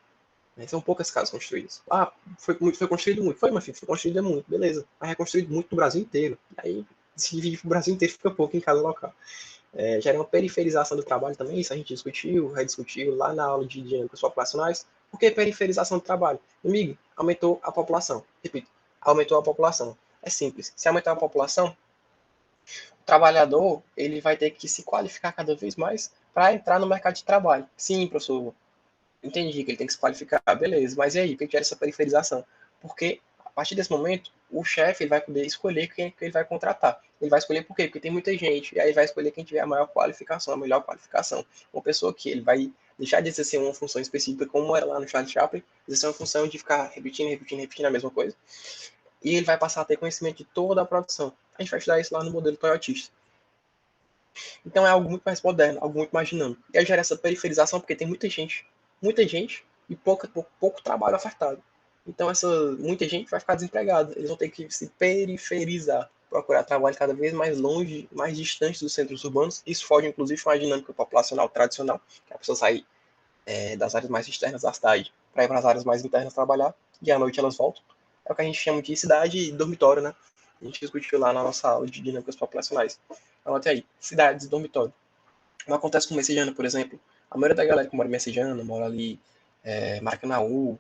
São poucas casas construídas. Ah, foi construído muito. Foi, meu filho, foi construído muito, beleza. Mas é construído muito no Brasil inteiro. Aí, se divide pro Brasil inteiro, fica pouco em cada local. Gera uma periferização do trabalho também, isso a gente discutiu, rediscutiu lá na aula de dinâmicas populacionais. Por que periferização do trabalho? Amigo, aumentou a população. Repito, aumentou a população. É simples. Se aumentar a população, o trabalhador ele vai ter que se qualificar cada vez mais para entrar no mercado de trabalho. Sim, professor, entendi que ele tem que se qualificar, beleza, mas e aí, o que gera essa periferização? Porque a partir desse momento, o chefe ele vai poder escolher quem que ele vai contratar. Ele vai escolher por quê? Porque tem muita gente, e aí ele vai escolher quem tiver a maior qualificação, a melhor qualificação. Uma pessoa que ele vai deixar de exercer uma função específica, como era lá no Charlie Chaplin, exercer uma função de ficar repetindo a mesma coisa, e ele vai passar a ter conhecimento de toda a produção. A gente vai estudar isso lá no modelo toyotista. Então é algo muito mais moderno, algo muito mais dinâmico. E aí gera essa periferização porque tem muita gente e pouco trabalho ofertado. Então essa muita gente vai ficar desempregada. Eles vão ter que se periferizar, procurar trabalho cada vez mais longe, mais distante dos centros urbanos. Isso foge inclusive com a dinâmica populacional tradicional, que a pessoa sai das áreas mais externas da cidade para ir para as áreas mais internas trabalhar e à noite elas voltam. É o que a gente chama de cidade e dormitório, né? A gente discutiu lá na nossa aula de dinâmicas populacionais. Anote aí, cidades e dormitório. Não acontece com Messejana, por exemplo. A maioria da galera que mora em Messejana, mora ali, Maracanaú,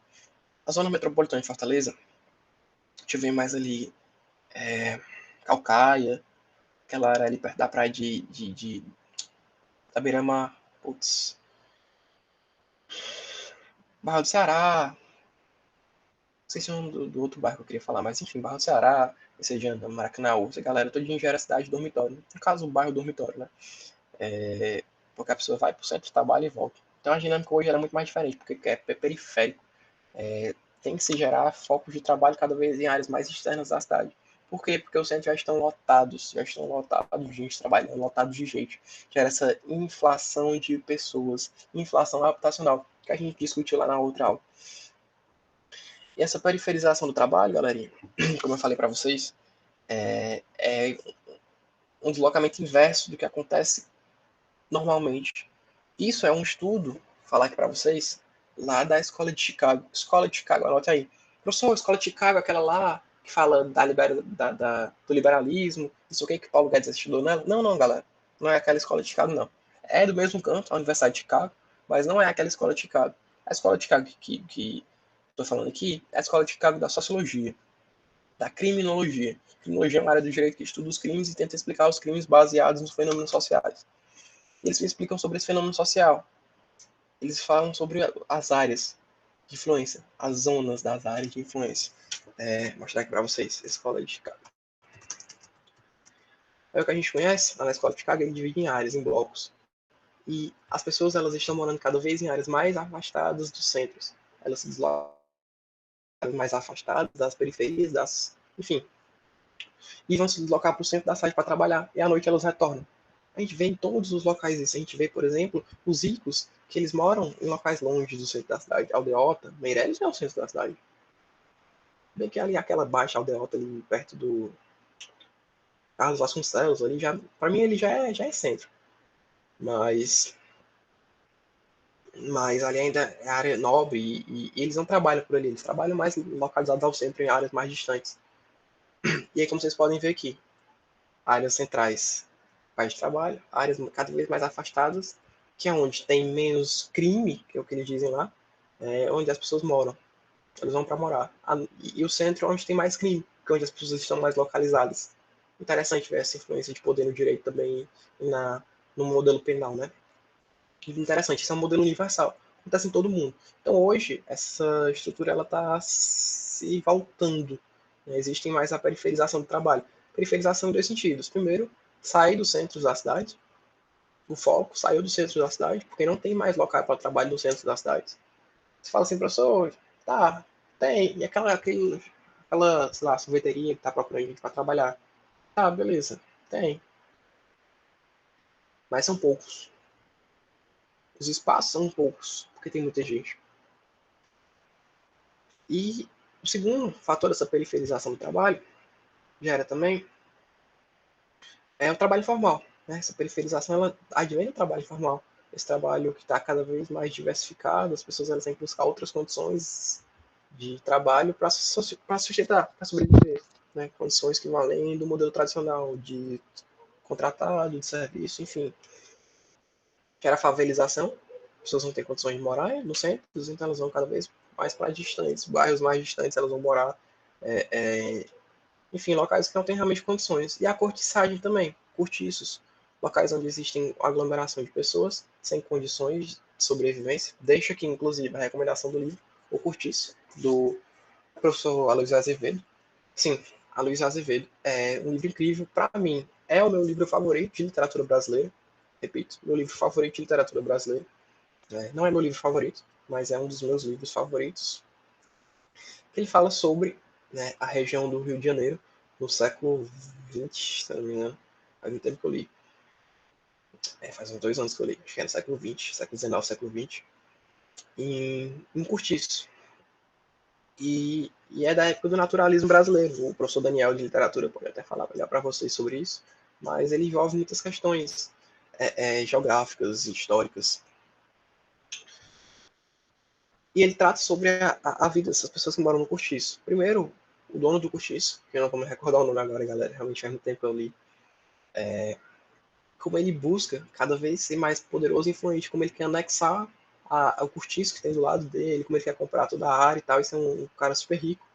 a zona metropolitana de Fortaleza, deixa eu ver mais ali, Calcaia, aquela área ali perto da praia da Beira-Mar, putz, Barra do Ceará, não sei se é o nome do outro bairro que eu queria falar, mas enfim, Barra do Ceará, Messejana, Maracanaú, essa galera toda gera cidade de dormitório. No caso, o bairro dormitório, né? Porque a pessoa vai para o centro de trabalho e volta. Então a dinâmica hoje é muito mais diferente, porque é periférico. Tem que se gerar focos de trabalho cada vez em áreas mais externas da cidade. Por quê? Porque os centros já estão lotados de gente trabalhando, lotados de gente. Gera essa inflação de pessoas, inflação habitacional, que a gente discutiu lá na outra aula. E essa periferização do trabalho, galerinha, como eu falei para vocês, é um deslocamento inverso do que acontece normalmente. Isso é um estudo, vou falar aqui para vocês, lá da Escola de Chicago. Escola de Chicago, anote aí. Professor, a Escola de Chicago, aquela lá que fala do liberalismo, não sei o que Paulo Guedes estudou nela. Não, não, galera. Não é aquela Escola de Chicago, não. É do mesmo canto, a Universidade de Chicago, mas não é aquela Escola de Chicago. A Escola de Chicago que estou falando aqui é a Escola de Chicago da Sociologia. da criminologia. Criminologia é uma área do direito que estuda os crimes e tenta explicar os crimes baseados nos fenômenos sociais. Eles explicam sobre esse fenômeno social. Eles falam sobre as áreas de influência, as zonas das áreas de influência. Vou mostrar aqui para vocês, a escola de Chicago. É o que a gente conhece, na escola de Chicago, ele divide em áreas, em blocos. E as pessoas elas estão morando cada vez em áreas mais afastadas dos centros. Elas se deslocam mais afastadas das periferias, enfim, e vão se deslocar para o centro da cidade para trabalhar, e à noite elas retornam. A gente vê em todos os locais isso. A gente vê, por exemplo, os ricos, que eles moram em locais longe do centro da cidade. Aldeota, Meireles é o centro da cidade. Bem que ali, aquela baixa aldeota ali, perto do Carlos Vasconcelos, ali já, para mim, ele já é centro. Mas ali ainda é área nobre e eles não trabalham por ali. Eles trabalham mais localizados ao centro, em áreas mais distantes. E aí, como vocês podem ver aqui, áreas centrais, locais de trabalho, áreas cada vez mais afastadas, que é onde tem menos crime, que é o que eles dizem lá, onde as pessoas moram. Eles vão para morar. E o centro é onde tem mais crime, que é onde as pessoas estão mais localizadas. Interessante ver essa influência de poder no direito também no modelo penal, né? Interessante, isso é um modelo universal. Acontece em todo mundo. Então hoje, essa estrutura ela está se voltando. Né? Existe mais a periferização do trabalho. Periferização em dois sentidos. Primeiro, sair dos centros da cidade. O foco saiu do centro da cidade, porque não tem mais local para trabalho no centro da cidade. Você fala assim, professor, tá, tem. E aquela sei lá, sorveteria que está procurando gente para trabalhar. Tá, beleza, tem. Mas são poucos. Os espaços são poucos, porque tem muita gente. E o segundo fator dessa periferização do trabalho gera também o trabalho informal. Né? Essa periferização ela advém do trabalho informal. Esse trabalho que está cada vez mais diversificado, as pessoas elas têm que buscar outras condições de trabalho para sustentar, para sobreviver. Né? Condições que vão além do modelo tradicional de contratado, de serviço, enfim. Que era a favelização, as pessoas não têm condições de morar nos centros, então elas vão cada vez mais para distantes, bairros mais distantes, elas vão morar, enfim, locais que não têm realmente condições. E a cortiçagem também, cortiços, locais onde existem aglomeração de pessoas sem condições de sobrevivência. Deixo aqui, inclusive, a recomendação do livro O Cortiço, do professor Aloysio Azevedo. Sim, Aloysio Azevedo é um livro incrível, para mim, é o meu livro favorito de literatura brasileira. Repito, meu livro favorito de literatura brasileira. Não é meu livro favorito, mas é um dos meus livros favoritos. Ele fala sobre a região do Rio de Janeiro no século XX, se não me engano. Faz muito tempo que eu li. Faz uns 2 anos que eu li. Acho que é no século XX, século XIX, século XX. Em Cortiço. E é da época do naturalismo brasileiro. O professor Daniel de literatura pode até falar melhor para vocês sobre isso, mas ele envolve muitas questões geográficas, históricas. E ele trata sobre a vida dessas pessoas que moram no Cortiço. Primeiro, o dono do Cortiço, que eu não vou me recordar o nome agora, galera, realmente faz muito tempo que eu li, como ele busca cada vez ser mais poderoso e influente, como ele quer anexar ao Cortiço que tem do lado dele, como ele quer comprar toda a área e tal, e ser um cara super rico.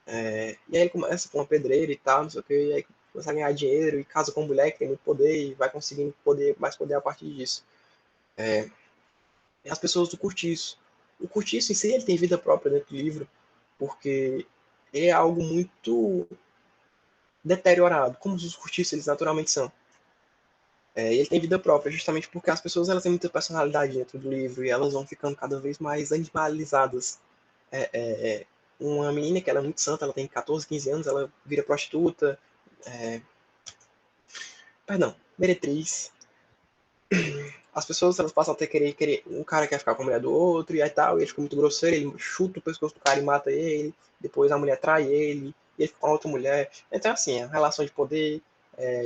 E aí ele começa com uma pedreira e tal, não sei o que, e aí começa a ganhar dinheiro e casa com uma mulher que tem muito poder e vai conseguindo mais poder a partir disso. As pessoas do Cortiço. O Cortiço em si ele tem vida própria dentro do livro, porque ele é algo muito deteriorado, como os cortiços eles naturalmente são. Ele tem vida própria, justamente porque as pessoas elas têm muita personalidade dentro do livro e elas vão ficando cada vez mais animalizadas. Uma menina que ela é muito santa, ela tem 14, 15 anos, ela vira prostituta, meretriz. As pessoas elas passam a ter querer um cara quer ficar com a mulher do outro e aí tal, e ele fica muito grosseiro, ele chuta o pescoço do cara e mata ele, depois a mulher trai ele, e ele fica com a outra mulher. Então assim, a relação de poder,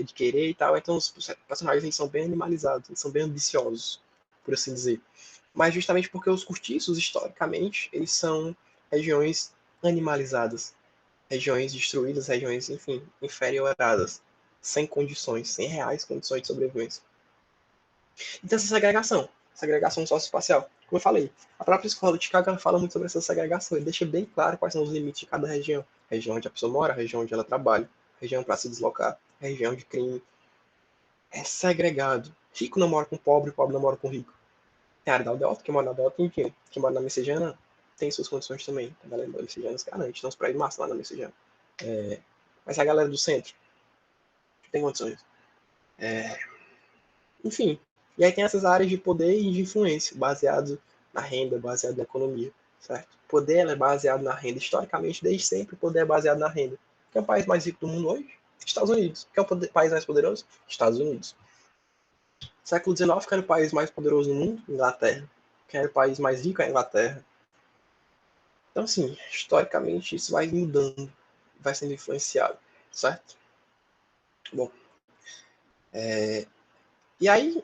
de querer e tal, então os personagens eles são bem animalizados, eles são bem ambiciosos, por assim dizer. Mas justamente porque os cortiços, historicamente, eles são regiões animalizadas, regiões destruídas, regiões, enfim, inferioradas, sem condições, sem reais condições de sobrevivência. Então essa segregação. segregação socioespacial. Como eu falei, a própria escola de Chicago fala muito sobre essa segregação e deixa bem claro quais são os limites de cada região. Região onde a pessoa mora, região onde ela trabalha, região para se deslocar, região de crime. É segregado. Rico não mora com pobre, pobre não mora com rico. Tem a área da Delta, quem mora na Delta tem dinheiro. Quem mora na Messejana tem suas condições também. A galera da Messejana se garante. Então, os prédios massa lá na Messejana. Mas a galera do centro tem condições. Enfim. E aí tem essas áreas de poder e de influência, baseado na renda, baseado na economia. Certo? O poder é baseado na renda. Historicamente, desde sempre, o poder é baseado na renda. Quem é o país mais rico do mundo hoje? Estados Unidos. Quem é o país mais poderoso? Estados Unidos. Século XIX, quem era o país mais poderoso do mundo? Inglaterra. Quem era o país mais rico? A Inglaterra. Então, assim, historicamente, isso vai mudando, vai sendo influenciado, certo? Bom, e aí,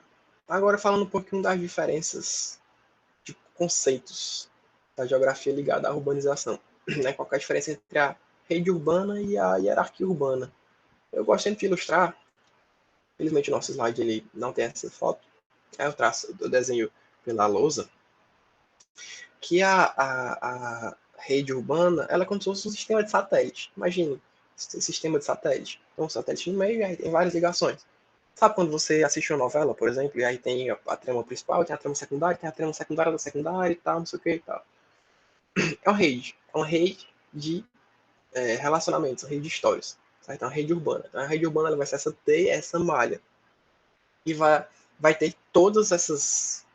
agora falando um pouquinho das diferenças de conceitos da geografia ligada à urbanização. Né? Qual é a diferença entre a rede urbana e a hierarquia urbana? Eu gosto sempre de ilustrar, infelizmente o nosso slide ele não tem essa foto, eu traço, eu desenho pela lousa, que a rede urbana ela é como se fosse um sistema de satélite. Imagine, sistema de satélite. Então, um satélite no meio e aí tem várias ligações. Sabe quando você assiste uma novela, por exemplo, e aí tem a trama principal, tem a trama secundária, tem a trama secundária da secundária e tal, não sei o que e tal. É uma rede de relacionamentos, uma rede de histórias. Certo? É uma rede urbana. Então, a rede urbana ela vai ser essa teia, essa malha. E vai ter todas esses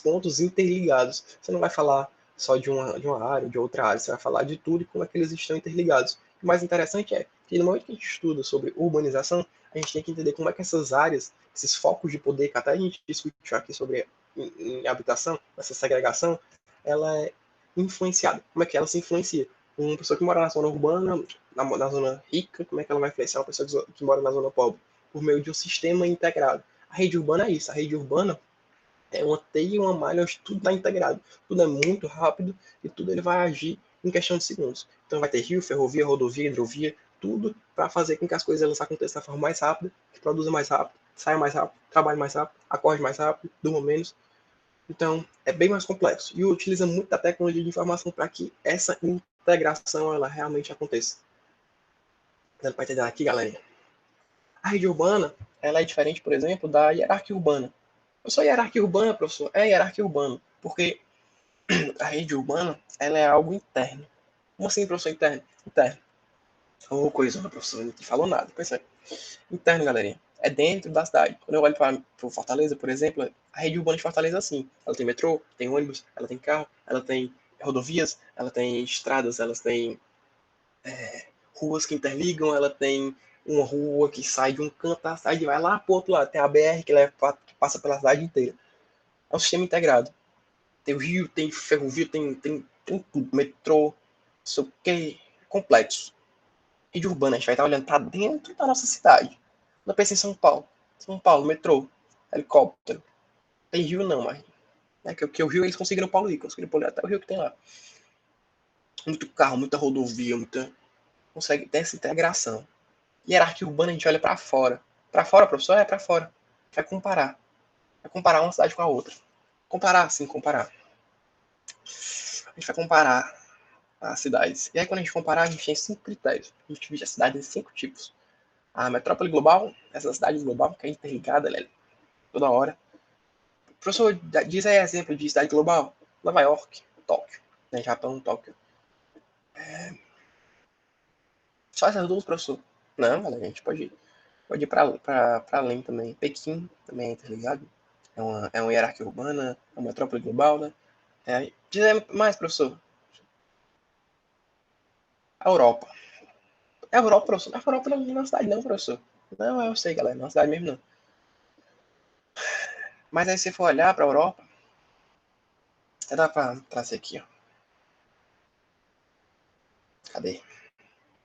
pontos interligados. Você não vai falar só de uma área, de outra área, você vai falar de tudo e como é que eles estão interligados. O mais interessante é que no momento que a gente estuda sobre urbanização, a gente tem que entender como é que essas áreas, esses focos de poder, que até a gente discutiu aqui sobre em habitação, essa segregação, ela é influenciada. Como é que ela se influencia? Uma pessoa que mora na zona urbana, na zona rica, como é que ela vai influenciar uma pessoa que mora na zona pobre? Por meio de um sistema integrado. A rede urbana é isso. A rede urbana é uma teia e uma malha onde tudo está integrado. Tudo é muito rápido e tudo ele vai agir em questão de segundos. Então vai ter rio, ferrovia, rodovia, hidrovia, tudo para fazer com que as coisas elas aconteçam da forma mais rápida, que produza mais rápido, saia mais rápido, trabalhe mais rápido, acorde mais rápido, durma menos. Então é bem mais complexo e utiliza muito da tecnologia de informação para que essa integração ela realmente aconteça. Dando para entender aqui, galerinha. A rede urbana ela é diferente, por exemplo, da hierarquia urbana. Eu sou hierarquia urbana, professor? É hierarquia urbana, porque a rede urbana ela é algo interno. Como assim, professor, interno? Interno. Ô, coisa, professor, não falou nada. Pois é. Interno, galerinha. É dentro da cidade. Quando eu olho para Fortaleza, por exemplo, a rede urbana de Fortaleza é assim. Ela tem metrô, tem ônibus, ela tem carro, ela tem rodovias, ela tem estradas, ela tem ruas que interligam, ela tem uma rua que sai de um canto da cidade e vai lá pro outro lado. Tem a BR que passa pela cidade inteira. É um sistema integrado. Tem o rio, tem ferrovia, tem tudo, metrô, não sei o que, complexo. Rede urbana, a gente vai estar olhando para dentro da nossa cidade. Não pensa em São Paulo. São Paulo, metrô, helicóptero. Tem rio não, mas. É que o rio eles conseguiram poluir, conseguiram poluir até o rio que tem lá. Muito carro, muita rodovia, muita. Consegue ter essa integração. Hierarquia urbana a gente olha para fora. Para fora, professor? É para fora. Vai comparar. Vai comparar uma cidade com a outra. Comparar, sim, comparar. A gente vai comparar as cidades. E aí, quando a gente comparar, a gente tem 5 critérios. A gente divide a cidade em 5 tipos. A metrópole global, essa cidade global, que é interligada, ela é toda hora. Professor, diz aí exemplo de cidade global. Nova York, Tóquio. Né? Japão, Tóquio. Só essas duas, professor? Não, galera, a gente pode ir para além também. Pequim também é interligado. É uma hierarquia urbana, é uma metrópole global, né? Diz aí mais, professor. A Europa. É a Europa, professor. A Europa não é uma cidade, não, professor. Não, eu sei, galera. Não é uma cidade mesmo, não. Mas aí, se você for olhar para a Europa, até dá para trazer aqui, ó. Cadê?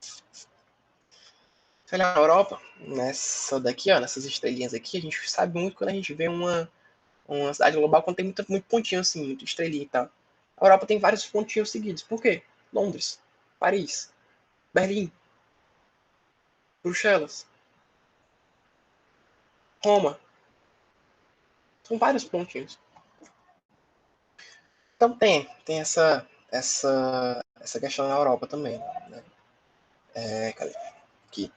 Se olhar na Europa, nessa daqui, ó, nessas estrelinhas aqui, a gente sabe muito quando a gente vê uma cidade global, quando tem muito pontinho assim, muito estrelinha e tal. A Europa tem vários pontinhos seguidos. Por quê? Londres, Paris, Berlim, Bruxelas, Roma, São vários pontinhos. Então tem essa questão na Europa também, né? Cadê? Aqui.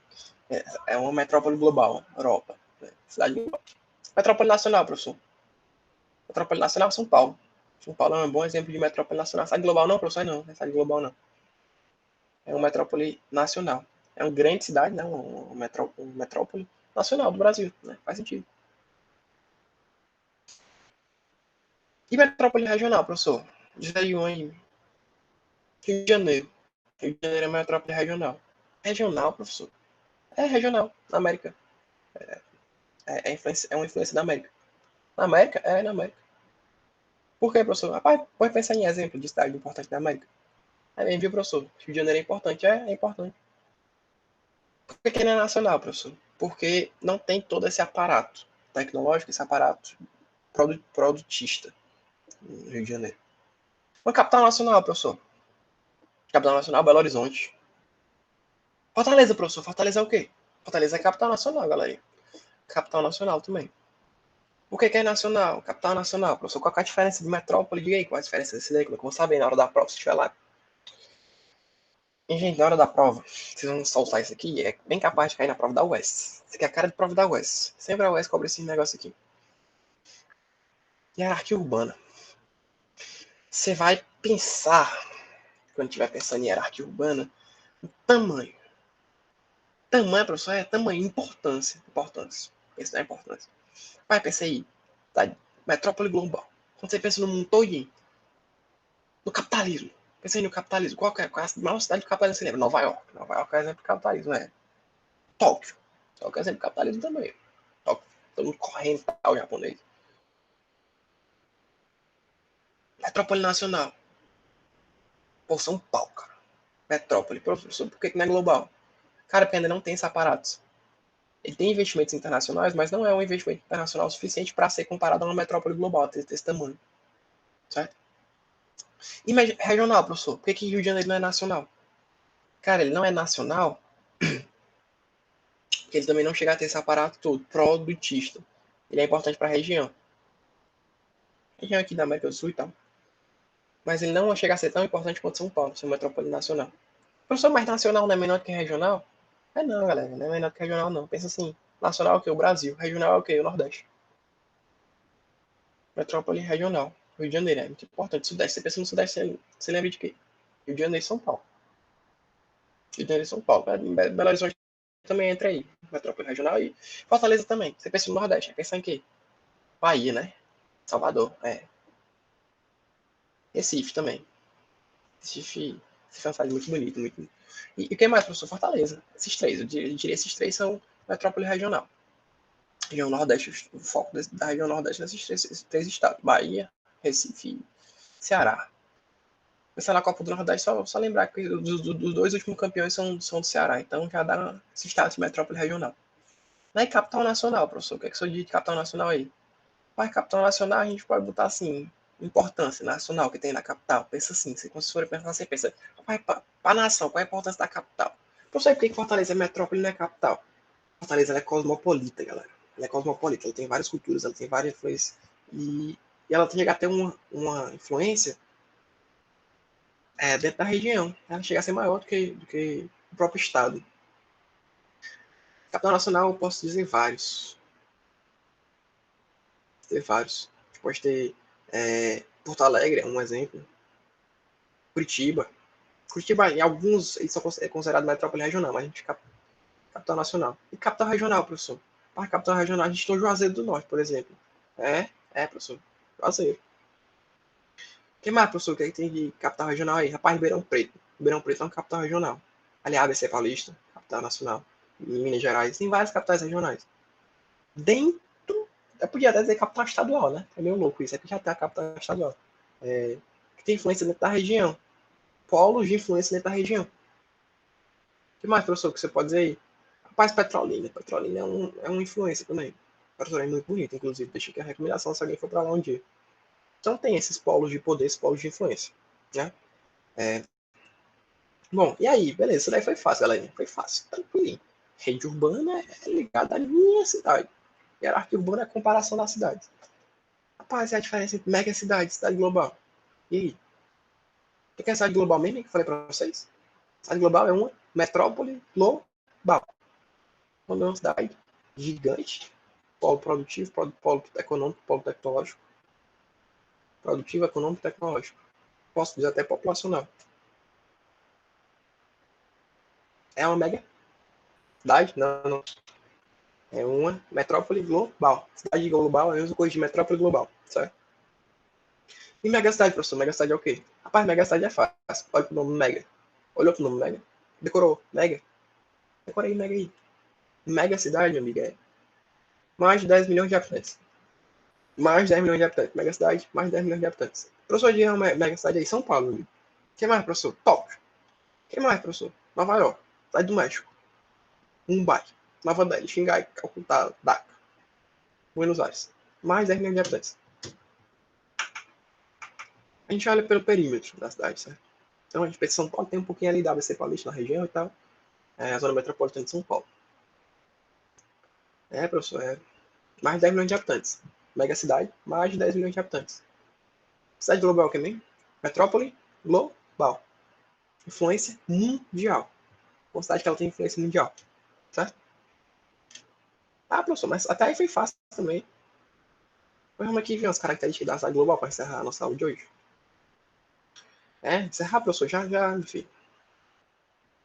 É uma metrópole global, Europa. Né? Cidade global. Metrópole nacional, professor. Metrópole nacional, São Paulo. São Paulo é um bom exemplo de metrópole nacional. Cidade global não, professor? Não, não é cidade global não. É uma metrópole nacional. É uma grande cidade, né? Uma metrópole nacional do Brasil, né? Faz sentido. E metrópole regional, professor? Diz aí um aí. Rio de Janeiro. Rio de Janeiro é metrópole regional. Regional, professor? É regional, na América. É uma influência da América. Na América? É, na América. Por que, professor? Rapaz, pode pensar em exemplo de cidade importante da América. Aí vem, viu, professor? Rio de Janeiro é importante? É importante. Por que não é nacional, professor? Porque não tem todo esse aparato tecnológico, esse aparato produtista no Rio de Janeiro. Uma capital nacional, professor. Capital nacional, Belo Horizonte. Fortaleza, professor. Fortaleza é o quê? Fortaleza é capital nacional, galera. Capital nacional também. O que é nacional? Capital nacional, professor. Qual é a diferença de metrópole? Diga aí qual é a diferença desse daí, como é que eu vou saber na hora da prova, se estiver lá. E, gente, na hora da prova, vocês vão soltar isso aqui, é bem capaz de cair na prova da UES. Isso aqui é a cara de prova da UES. Sempre a UES cobra esse negócio aqui. Hierarquia urbana. Você vai pensar, quando estiver pensando em hierarquia urbana, o tamanho. Tamanho, professor, é tamanho, importância. Importância. Pensa na importância. Vai, pensa aí. Tá? Metrópole global. Quando você pensa no mundo todinho, no capitalismo. Pensa aí no capitalismo. Qual é a maior cidade do capitalismo que você lembra? Nova York. Nova York é exemplo de capitalismo, é. Tóquio. Tóquio é exemplo de capitalismo também. Tóquio. Todo mundo correndo para o japonês. Metrópole nacional. Pô, São Paulo, cara. Metrópole. Professor, por que não é global? Cara, porque ainda não tem esse aparato. Ele tem investimentos internacionais, mas não é um investimento internacional suficiente para ser comparado a uma metrópole global desse tamanho. Certo? E regional, professor. Por que Rio de Janeiro não é nacional? Cara, ele não é nacional porque ele também não chega a ter esse aparato todo produtista. Ele é importante para a região. Região aqui da América do Sul e tal. Mas ele não chega a ser tão importante quanto São Paulo, ser metrópole nacional. Professor, mas nacional não é menor que regional? É não, galera. Não é menor que regional, não. Pensa assim. Nacional é o quê? O Brasil. Regional é o quê? O Nordeste. Metrópole regional. Rio de Janeiro é muito importante. Sudeste. Você pensa no Sudeste, você lembra de quê? Rio de Janeiro e São Paulo. Rio de Janeiro e São Paulo. Belo Horizonte também entra aí. Metrópole regional e Fortaleza também. Você pensa no Nordeste. Pensa em quê? Bahia, né? Salvador. É. Recife também. Recife é uma cidade muito bonita. Muito... E o que mais, professor? Fortaleza. Esses três. Eu diria esses três são metrópole regional. Região Nordeste, o foco da região Nordeste nesses três estados. Bahia, Recife e Ceará. Pensar na Copa do Nordeste, só lembrar que dos dois últimos campeões são do Ceará. Então já dá esse status de metrópole regional. Na capital nacional, professor, o que é que você diz de capital nacional aí? Mas capital nacional a gente pode botar assim, importância nacional que tem na capital. Pensa assim, se você for pensar, você pensa, para a nação, qual é a importância da capital? Professor, por que Fortaleza é metrópole e não é capital? Fortaleza ela é cosmopolita, galera. Ela é cosmopolita, ela tem várias culturas, ela tem várias influências. E ela chega a ter uma influência dentro da região. Ela chega a ser maior do que o próprio estado. Capital nacional, eu posso dizer vários. Ter vários. A gente pode ter Porto Alegre, é um exemplo. Curitiba. Curitiba, em alguns, eles são considerados metrópole regional, mas a gente capital nacional. E capital regional, professor? Para capital regional, a gente tem o Juazeiro do Norte, por exemplo. Professor. Juazeiro. O que mais, professor? O que é que tem de capital regional aí? Rapaz, Ribeirão Preto. Ribeirão Preto é uma capital regional. Aliás, ABC Paulista, capital nacional. Em Minas Gerais, tem várias capitais regionais. Dentro, eu podia até dizer capital estadual, né? É meio louco isso, é que já tem a capital estadual. Que tem influência dentro da região. Polos de influência dentro da região. O que mais, professor, que você pode dizer aí? Rapaz, Petrolina. Petrolina é uma influência também. Petrolina é muito bonita, inclusive. Deixa aqui a recomendação se alguém for para lá um dia. Então tem esses polos de poder, esses polos de influência. Né? Bom, e aí? Beleza, isso daí foi fácil, galerinha. Foi fácil, tranquilinho. Rede urbana é ligada à minha cidade. Hierarquia urbana é a comparação das cidades. Rapaz, é a diferença entre mega cidade e cidade global. E aí? O que é cidade global mesmo que eu falei pra vocês? Cidade global é uma metrópole global. Quando é uma cidade gigante, polo produtivo, polo econômico, polo tecnológico. Produtivo, econômico, tecnológico. Posso dizer até populacional. É uma mega cidade? Não. É uma metrópole global. Cidade global é a mesma coisa de metrópole global, certo? E megacidade, professor? Megacidade é o quê? Rapaz, megacidade é fácil. Olha pro nome mega. Olhou pro nome mega? Decorou. Mega. Decorei mega aí. Mega cidade, meu amigo, é mais de 10 milhões de habitantes. Mais de 10 milhões de habitantes. Mega cidade, mais de 10 milhões de habitantes. Professor, de uma mega cidade aí, São Paulo, meu amigo. O que mais, professor? Tóquio. O que mais, professor? Nova York. Cidade do México. Mumbai. Nova Delhi. Xangai. Calcutá. Dhaka. Buenos Aires. Mais de 10 milhões de habitantes. A gente olha pelo perímetro da cidade, certo? Então, a gente pensa São Paulo tem um pouquinho ali da ABC Paulista na região e tal. É a zona metropolitana de São Paulo. É, professor, é mais de 10 milhões de habitantes. Mega cidade, mais de 10 milhões de habitantes. Cidade global que nem? Metrópole global. Influência mundial. Uma cidade que ela tem influência mundial. Certo? Ah, professor, mas até aí foi fácil também. Vamos aqui ver umas características da cidade global para encerrar a nossa aula de hoje. É, encerrar, professor, já, enfim.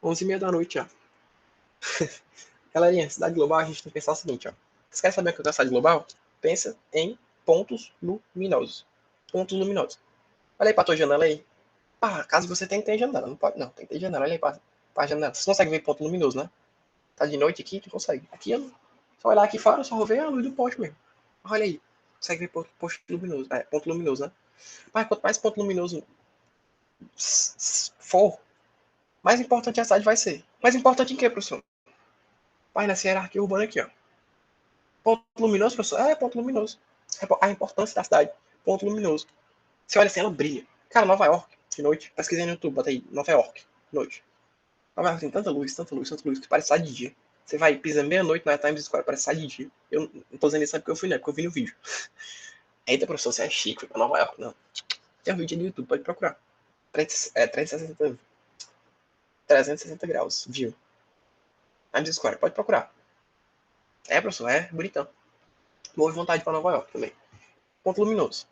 11h30 da noite já. Galerinha, cidade global, a gente tem que pensar o seguinte, ó. Você quer saber o que é a cidade global? Pensa em pontos luminosos. Pontos luminosos. Olha aí pra tua janela aí. Ah, caso você tenha que ter janela. Não pode, não. Tem que ter janela. Olha aí pra janela. Você consegue ver ponto luminoso, né? Tá de noite aqui, tu consegue. Aqui eu não. Só olhar aqui fora, eu só vou ver a luz do poste mesmo. Olha aí. Consegue ver ponto luminoso. É, ponto luminoso, né? Mas quanto mais ponto luminoso for, mais importante a cidade vai ser. Mais importante em quê, professor? Pai, nessa hierarquia urbana aqui, ó. Ponto luminoso, professor? É, ponto luminoso. A importância da cidade. Ponto luminoso. Você olha assim, ela brilha. Cara, Nova York, de noite. Pesquisei no YouTube, bota aí, Nova York, de noite. Nova York tem tanta luz, que parece sair de dia. Você vai, pisa meia-noite na Times Square, parece sair de dia. Eu não tô dizendo isso porque eu fui, né? Porque eu vi no vídeo. Eita, professor, você é chique, foi pra Nova York. Não. Tem um vídeo no YouTube, pode procurar. 360 graus, viu? Times Square, pode procurar. É, professor, é bonitão. Boa vontade pra Nova York também. Ponto luminoso.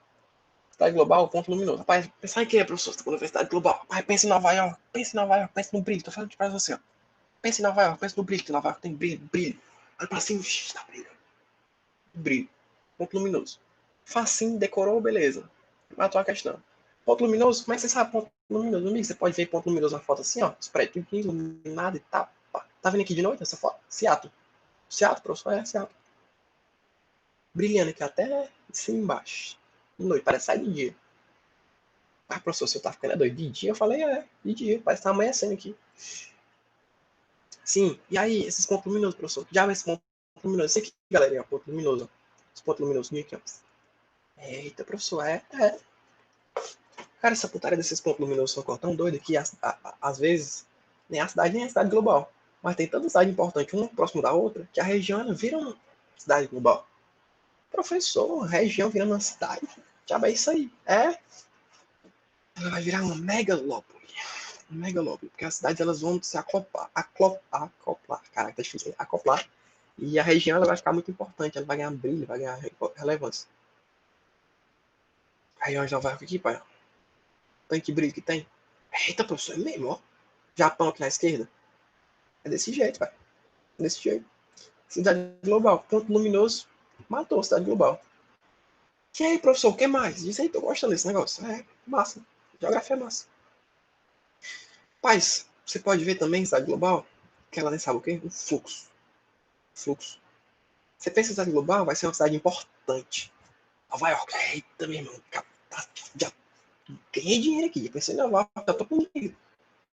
Cidade global, ponto luminoso. Rapaz, pensar em quê, professor? Você tá com a universidade global. Rapaz, pensa em Nova York. Pensa em Nova York, pensa no brilho. Tô falando pra você, ó. Pensa em Nova York, pensa no brilho, que Nova York tem brilho, brilho. Olha pra cima, tá brilho. Brilho. Ponto luminoso. Facinho, decorou, beleza. Matou a questão. Ponto luminoso, como é que você sabe ponto luminoso? Amigo, você pode ver ponto luminoso na foto assim, ó. Os prédios iluminado e tal. Tá vendo aqui de noite essa foto? Seattle. Seattle, professor, é Seattle. Brilhando aqui até de cima e embaixo. De noite, parece sair de dia. Ah, professor, você tá ficando doido? De dia? Eu falei, de dia. Parece que tá amanhecendo aqui. Sim, e aí, esses pontos luminosos, professor? Já vê esse ponto luminoso? Esse aqui, galerinha, ponto luminoso. Esse ponto luminoso aqui, ó. Eita, professor, é. Cara, essa putaria desses pontos luminosos são tão doida que, às vezes, nem a cidade nem a cidade global. Mas tem tanta cidade importante, uma próximo da outra, que a região ela vira uma cidade global. Professor, a região virando uma cidade. Já é isso aí. É, ela vai virar uma megalópole. Megalópole, porque as cidades elas vão se acoplar. Caraca, tá difícil. Acoplar. E a região ela vai ficar muito importante, ela vai ganhar brilho, vai ganhar relevância. A região de Nova York aqui, pai, tem que brilho que tem. Eita, professor, é mesmo, ó. Japão aqui na esquerda. É desse jeito, pai. É desse jeito. Cidade global, ponto luminoso, matou a cidade global. E aí, professor, o que mais? Diz aí, tô gostando desse negócio. É, massa. Geografia é massa. Paz, você pode ver também, cidade global, que ela nem sabe o quê? O fluxo. Fluxo. Você pensa em cidade global, vai ser uma cidade importante. Nova York, eita, meu irmão, já ganhei dinheiro aqui. Já pensei em Nova York, já tô com dinheiro.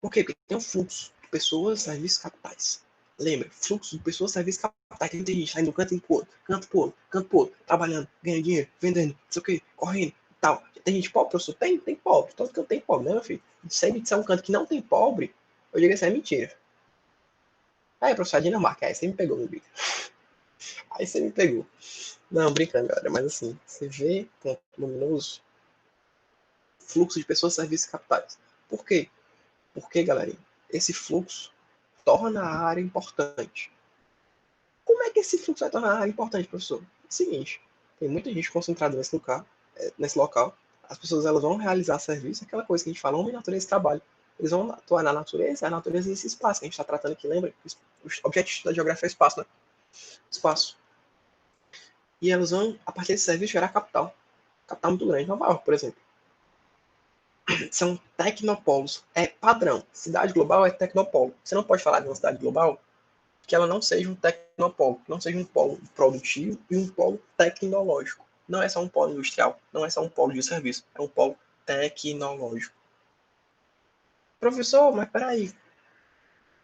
Por quê? Porque tem um fluxo de pessoas, serviços, capitais. Lembra? Fluxo de pessoas, serviços, capitais. Tem muita gente saindo do canto pro outro, canto pro outro, trabalhando, ganhando dinheiro, vendendo, não sei o quê, correndo e tal. Tem gente pobre, professor? Tem pobre. Todo canto tem pobre, né, meu filho? Se ele disser um canto que não tem pobre, eu digo assim, é mentira. Aí, professor, a Dinamarca, aí você me pegou, meu filho. Aí você me pegou. Não, brincando, galera, mas assim, você vê ponto luminoso, fluxo de pessoas, serviços e capitais. Por quê? Porque, galera, esse fluxo torna a área importante. Como é que esse fluxo vai tornar a área importante, professor? É o seguinte, tem muita gente concentrada nesse local. As pessoas elas vão realizar serviço, aquela coisa que a gente fala, homem, natureza e trabalho. Eles vão atuar na natureza, a natureza é esse espaço que a gente está tratando aqui, lembra? O objetivo da geografia é espaço, né? Espaço. E elas vão, a partir desse serviço, gerar capital. Capital muito grande. Nova York, por exemplo. São tecnopolos. É padrão. Cidade global é tecnopolo. Você não pode falar de uma cidade global que ela não seja um tecnopolo, não seja um polo produtivo e um polo tecnológico. Não é só um polo industrial, não é só um polo de serviço, é um polo tecnológico. Professor, mas peraí.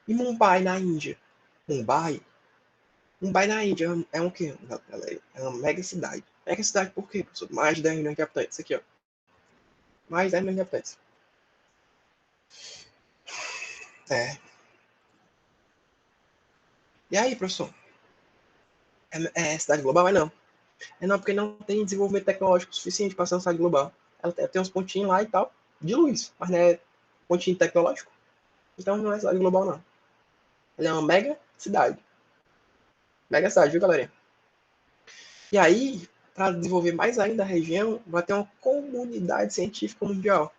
E Mumbai na Índia? Mumbai? Mumbai na Índia é um quê, galera? É uma mega cidade. Mega cidade por quê, professor? Mais de 10 milhões de habitantes. Isso aqui, ó. Mais de 10 milhões de habitantes. É. E aí, professor? É cidade global? É não. É não, porque não tem desenvolvimento tecnológico suficiente para ser uma cidade global. Ela tem uns pontinhos lá e tal, de luz, mas não é pontinho tecnológico. Então não é cidade global, não. Ela é uma mega cidade. Mega cidade, viu, galerinha? E aí, para desenvolver mais ainda a região, vai ter uma comunidade científica mundial.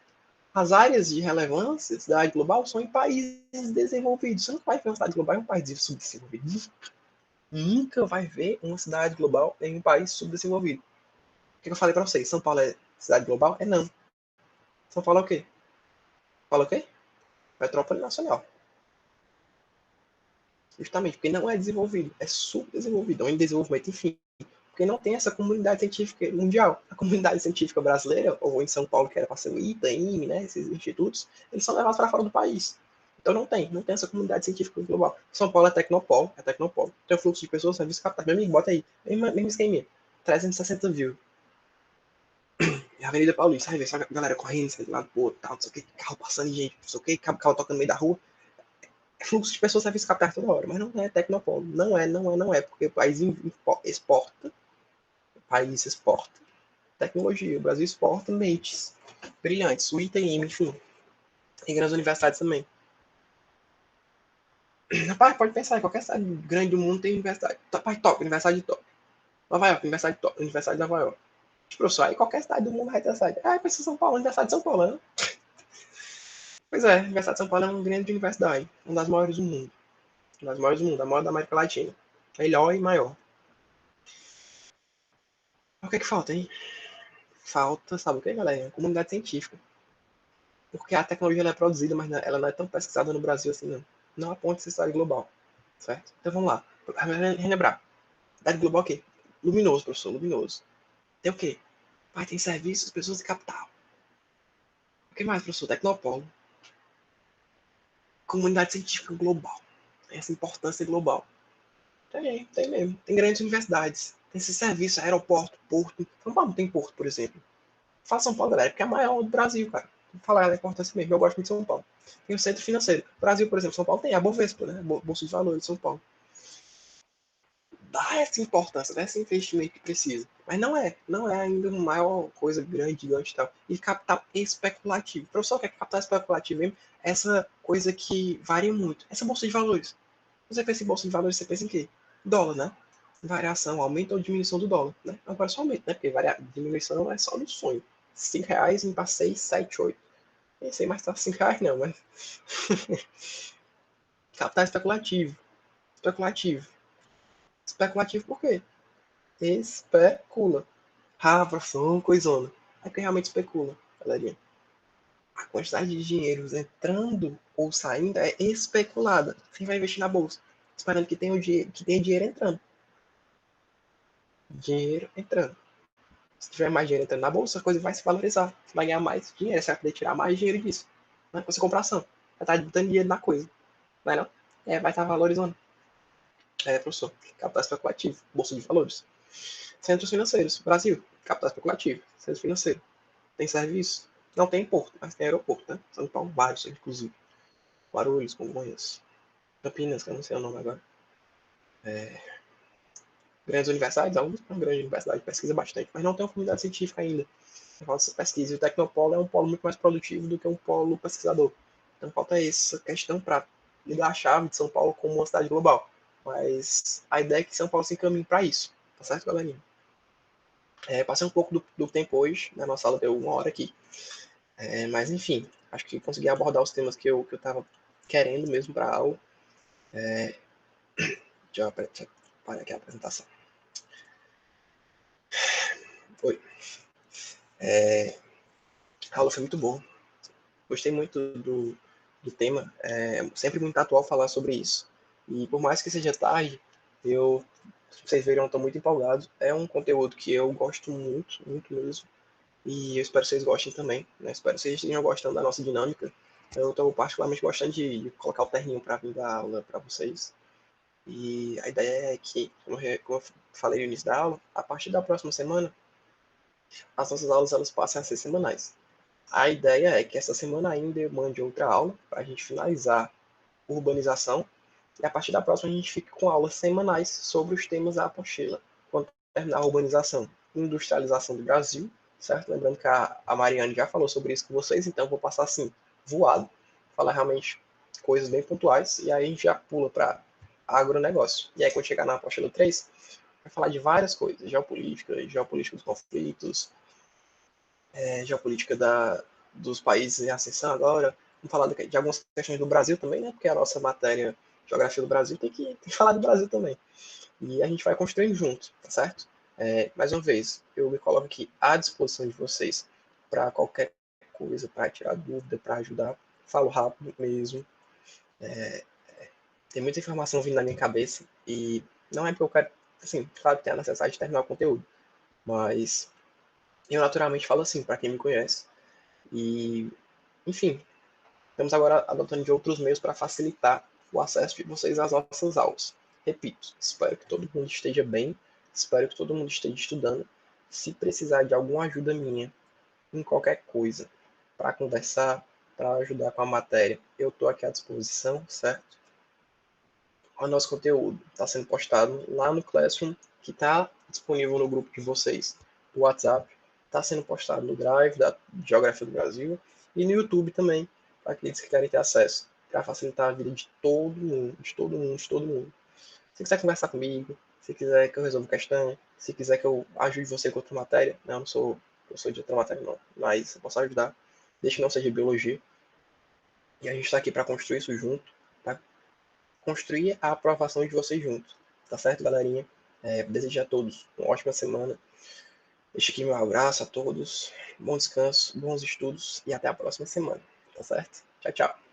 As áreas de relevância da cidade global são em países desenvolvidos. Você não vai ver uma cidade global em um país subdesenvolvido. Nunca vai ver uma cidade global em um país subdesenvolvido. O que eu falei para vocês? São Paulo é cidade global? É não. São Paulo é o quê? Fala o quê? Metrópole nacional. Justamente porque não é desenvolvido, é subdesenvolvido, ou em desenvolvimento, enfim. Porque não tem essa comunidade científica mundial. A comunidade científica brasileira, ou em São Paulo, que era para ser o ITA, IME, né, esses institutos, eles são levados para fora do país. Então não tem essa comunidade científica global. São Paulo é tecnopolo. Tem o fluxo de pessoas, serviços capitais. Meu amigo, bota aí. Mesmo esquema. 360 views. E a Avenida Paulista, aí vê só a galera correndo, sai de lado pro outro, tal, não sei o que, carro passando, gente, não sei o que, carro tocando no meio da rua. Fluxo de pessoas serviços capitais toda hora, mas não é tecnopolo. Não é, porque o país exporta tecnologia. O Brasil exporta mentes brilhantes, o ITM, enfim. Tem grandes universidades também. Rapaz, pode pensar, em qualquer cidade grande do mundo tem universidade. Rapaz, top, universidade de top. Nova York, universidade top, universidade de Nova York. Professor, aí qualquer cidade do mundo vai ter cidade. Ah, pensa São Paulo, Universidade de São Paulo, né? Pois é, a Universidade de São Paulo é uma grande universidade, uma das maiores do mundo. Uma das maiores do mundo, a maior da América Latina. Melhor e maior. O que é que falta, hein? Falta, sabe o que, galera? Comunidade científica. Porque a tecnologia ela é produzida, mas ela não é tão pesquisada no Brasil assim, não. Não aponta essa história global, certo? Então vamos lá. Relembrar. Cidade global é o quê? Luminoso, professor, luminoso. Tem o quê? Vai, tem serviços, pessoas e capital. O que mais, professor? Tecnopolo. Comunidade científica global. Tem essa importância global. Tem mesmo. Tem grandes universidades. Tem esse serviço, aeroporto, porto. São Paulo não tem porto, por exemplo. Fala São Paulo, galera, porque é a maior do Brasil, cara. Vou falar da importância mesmo. Eu gosto muito de São Paulo. Tem o centro financeiro. Brasil, por exemplo, São Paulo tem a Bovespa, né? Bolsa de Valores de São Paulo. Dá essa importância, dá esse investimento que precisa. Mas não é ainda uma maior coisa grande, gigante e tal. E capital especulativo. Professor, o que é capital especulativo mesmo? Essa coisa que varia muito. Essa bolsa de valores. Você pensa em bolsa de valores, você pensa em quê? Dólar, né? Variação, aumento ou diminuição do dólar, né? Agora só aumento, né? Porque diminuição é só no sonho. R$ 5 em para 6, 7, 8. Nem sei mais tá R$ 5 não, mas. Capital especulativo. Especulativo. Especulativo por quê? Especula. Ah, professor, coisona. É que realmente especula, galerinha. A quantidade de dinheiros entrando ou saindo é especulada. Você vai investir na bolsa, esperando que tenha dinheiro entrando. Dinheiro entrando. Se tiver mais dinheiro entrando na bolsa, a coisa vai se valorizar. Você vai ganhar mais dinheiro, você vai poder tirar mais dinheiro disso. Né? Você comprar ação. Vai estar dando dinheiro na coisa. Vai não? Vai estar valorizando. Professor. Capital especulativo. Bolsa de valores. Centros financeiros. Brasil. Capital especulativo. Centro financeiro. Tem serviço? Não tem porto, mas tem aeroporto, né? São Paulo, vários, inclusive. Guarulhos, Congonhas. Campinas, que eu não sei o nome agora. grandes universidades, algumas grandes universidades pesquisa bastante, mas não tem uma comunidade científica ainda. Falta pesquisa. E o Tecnopolo é um polo muito mais produtivo do que um polo pesquisador. Então falta essa questão para ligar a chave de São Paulo como uma cidade global. Mas a ideia é que São Paulo se encaminhe para isso. Tá certo, galerinha? Passei um pouco do tempo hoje, na nossa aula deu 1 hora aqui. Mas enfim, acho que consegui abordar os temas que eu estava querendo mesmo para a aula. Deixa eu parar aqui a apresentação. Oi. A aula foi muito boa. Gostei muito do tema. É sempre muito atual falar sobre isso. E por mais que seja tarde, vocês viram, eu estou muito empolgado. É um conteúdo que eu gosto muito, muito mesmo. E eu espero que vocês gostem também. Né? Espero que vocês estejam gostando da nossa dinâmica. Eu estou particularmente gostando de colocar o terninho para vir dar aula para vocês. E a ideia é que, como eu falei no início da aula, a partir da próxima semana, as nossas aulas elas passam a ser semanais. A ideia é que essa semana ainda eu mande outra aula para a gente finalizar urbanização. E a partir da próxima a gente fica com aulas semanais sobre os temas da apostila. Quando terminar a urbanização, industrialização do Brasil, certo? Lembrando que a Mariane já falou sobre isso com vocês, então eu vou passar assim, voado, falar realmente coisas bem pontuais, e aí a gente já pula para agronegócio. E aí quando chegar na apostila 3, vai falar de várias coisas, geopolítica dos conflitos, geopolítica dos países em ascensão agora. Vamos falar de algumas questões do Brasil também, né? Porque a nossa matéria Geografia do Brasil tem que falar do Brasil também. E a gente vai construindo junto, tá certo? Mais uma vez, eu me coloco aqui à disposição de vocês para qualquer coisa, para tirar dúvida, para ajudar. Falo rápido mesmo. Tem muita informação vindo na minha cabeça e não é porque eu quero, assim, claro que tem a necessidade de terminar o conteúdo, mas eu naturalmente falo assim, para quem me conhece. E, enfim, estamos agora adotando de outros meios para facilitar o acesso de vocês às nossas aulas. Repito, espero que todo mundo esteja bem, espero que todo mundo esteja estudando. Se precisar de alguma ajuda minha em qualquer coisa, para conversar, para ajudar com a matéria, eu estou aqui à disposição, certo? O nosso conteúdo está sendo postado lá no Classroom, que está disponível no grupo de vocês, o WhatsApp, está sendo postado no Drive da Geografia do Brasil e no YouTube também, para aqueles que querem ter acesso, para facilitar a vida de todo mundo, de todo mundo, de todo mundo. Se quiser conversar comigo, se quiser que eu resolva questão, se quiser que eu ajude você com outra matéria, não, eu não sou professor de outra matéria não, mas eu posso ajudar, desde que não seja biologia. E a gente está aqui para construir isso junto, para construir a aprovação de vocês juntos. Tá certo, galerinha? Desejo a todos uma ótima semana. Deixo aqui meu abraço a todos. Bom descanso, bons estudos e até a próxima semana. Tá certo? Tchau, tchau.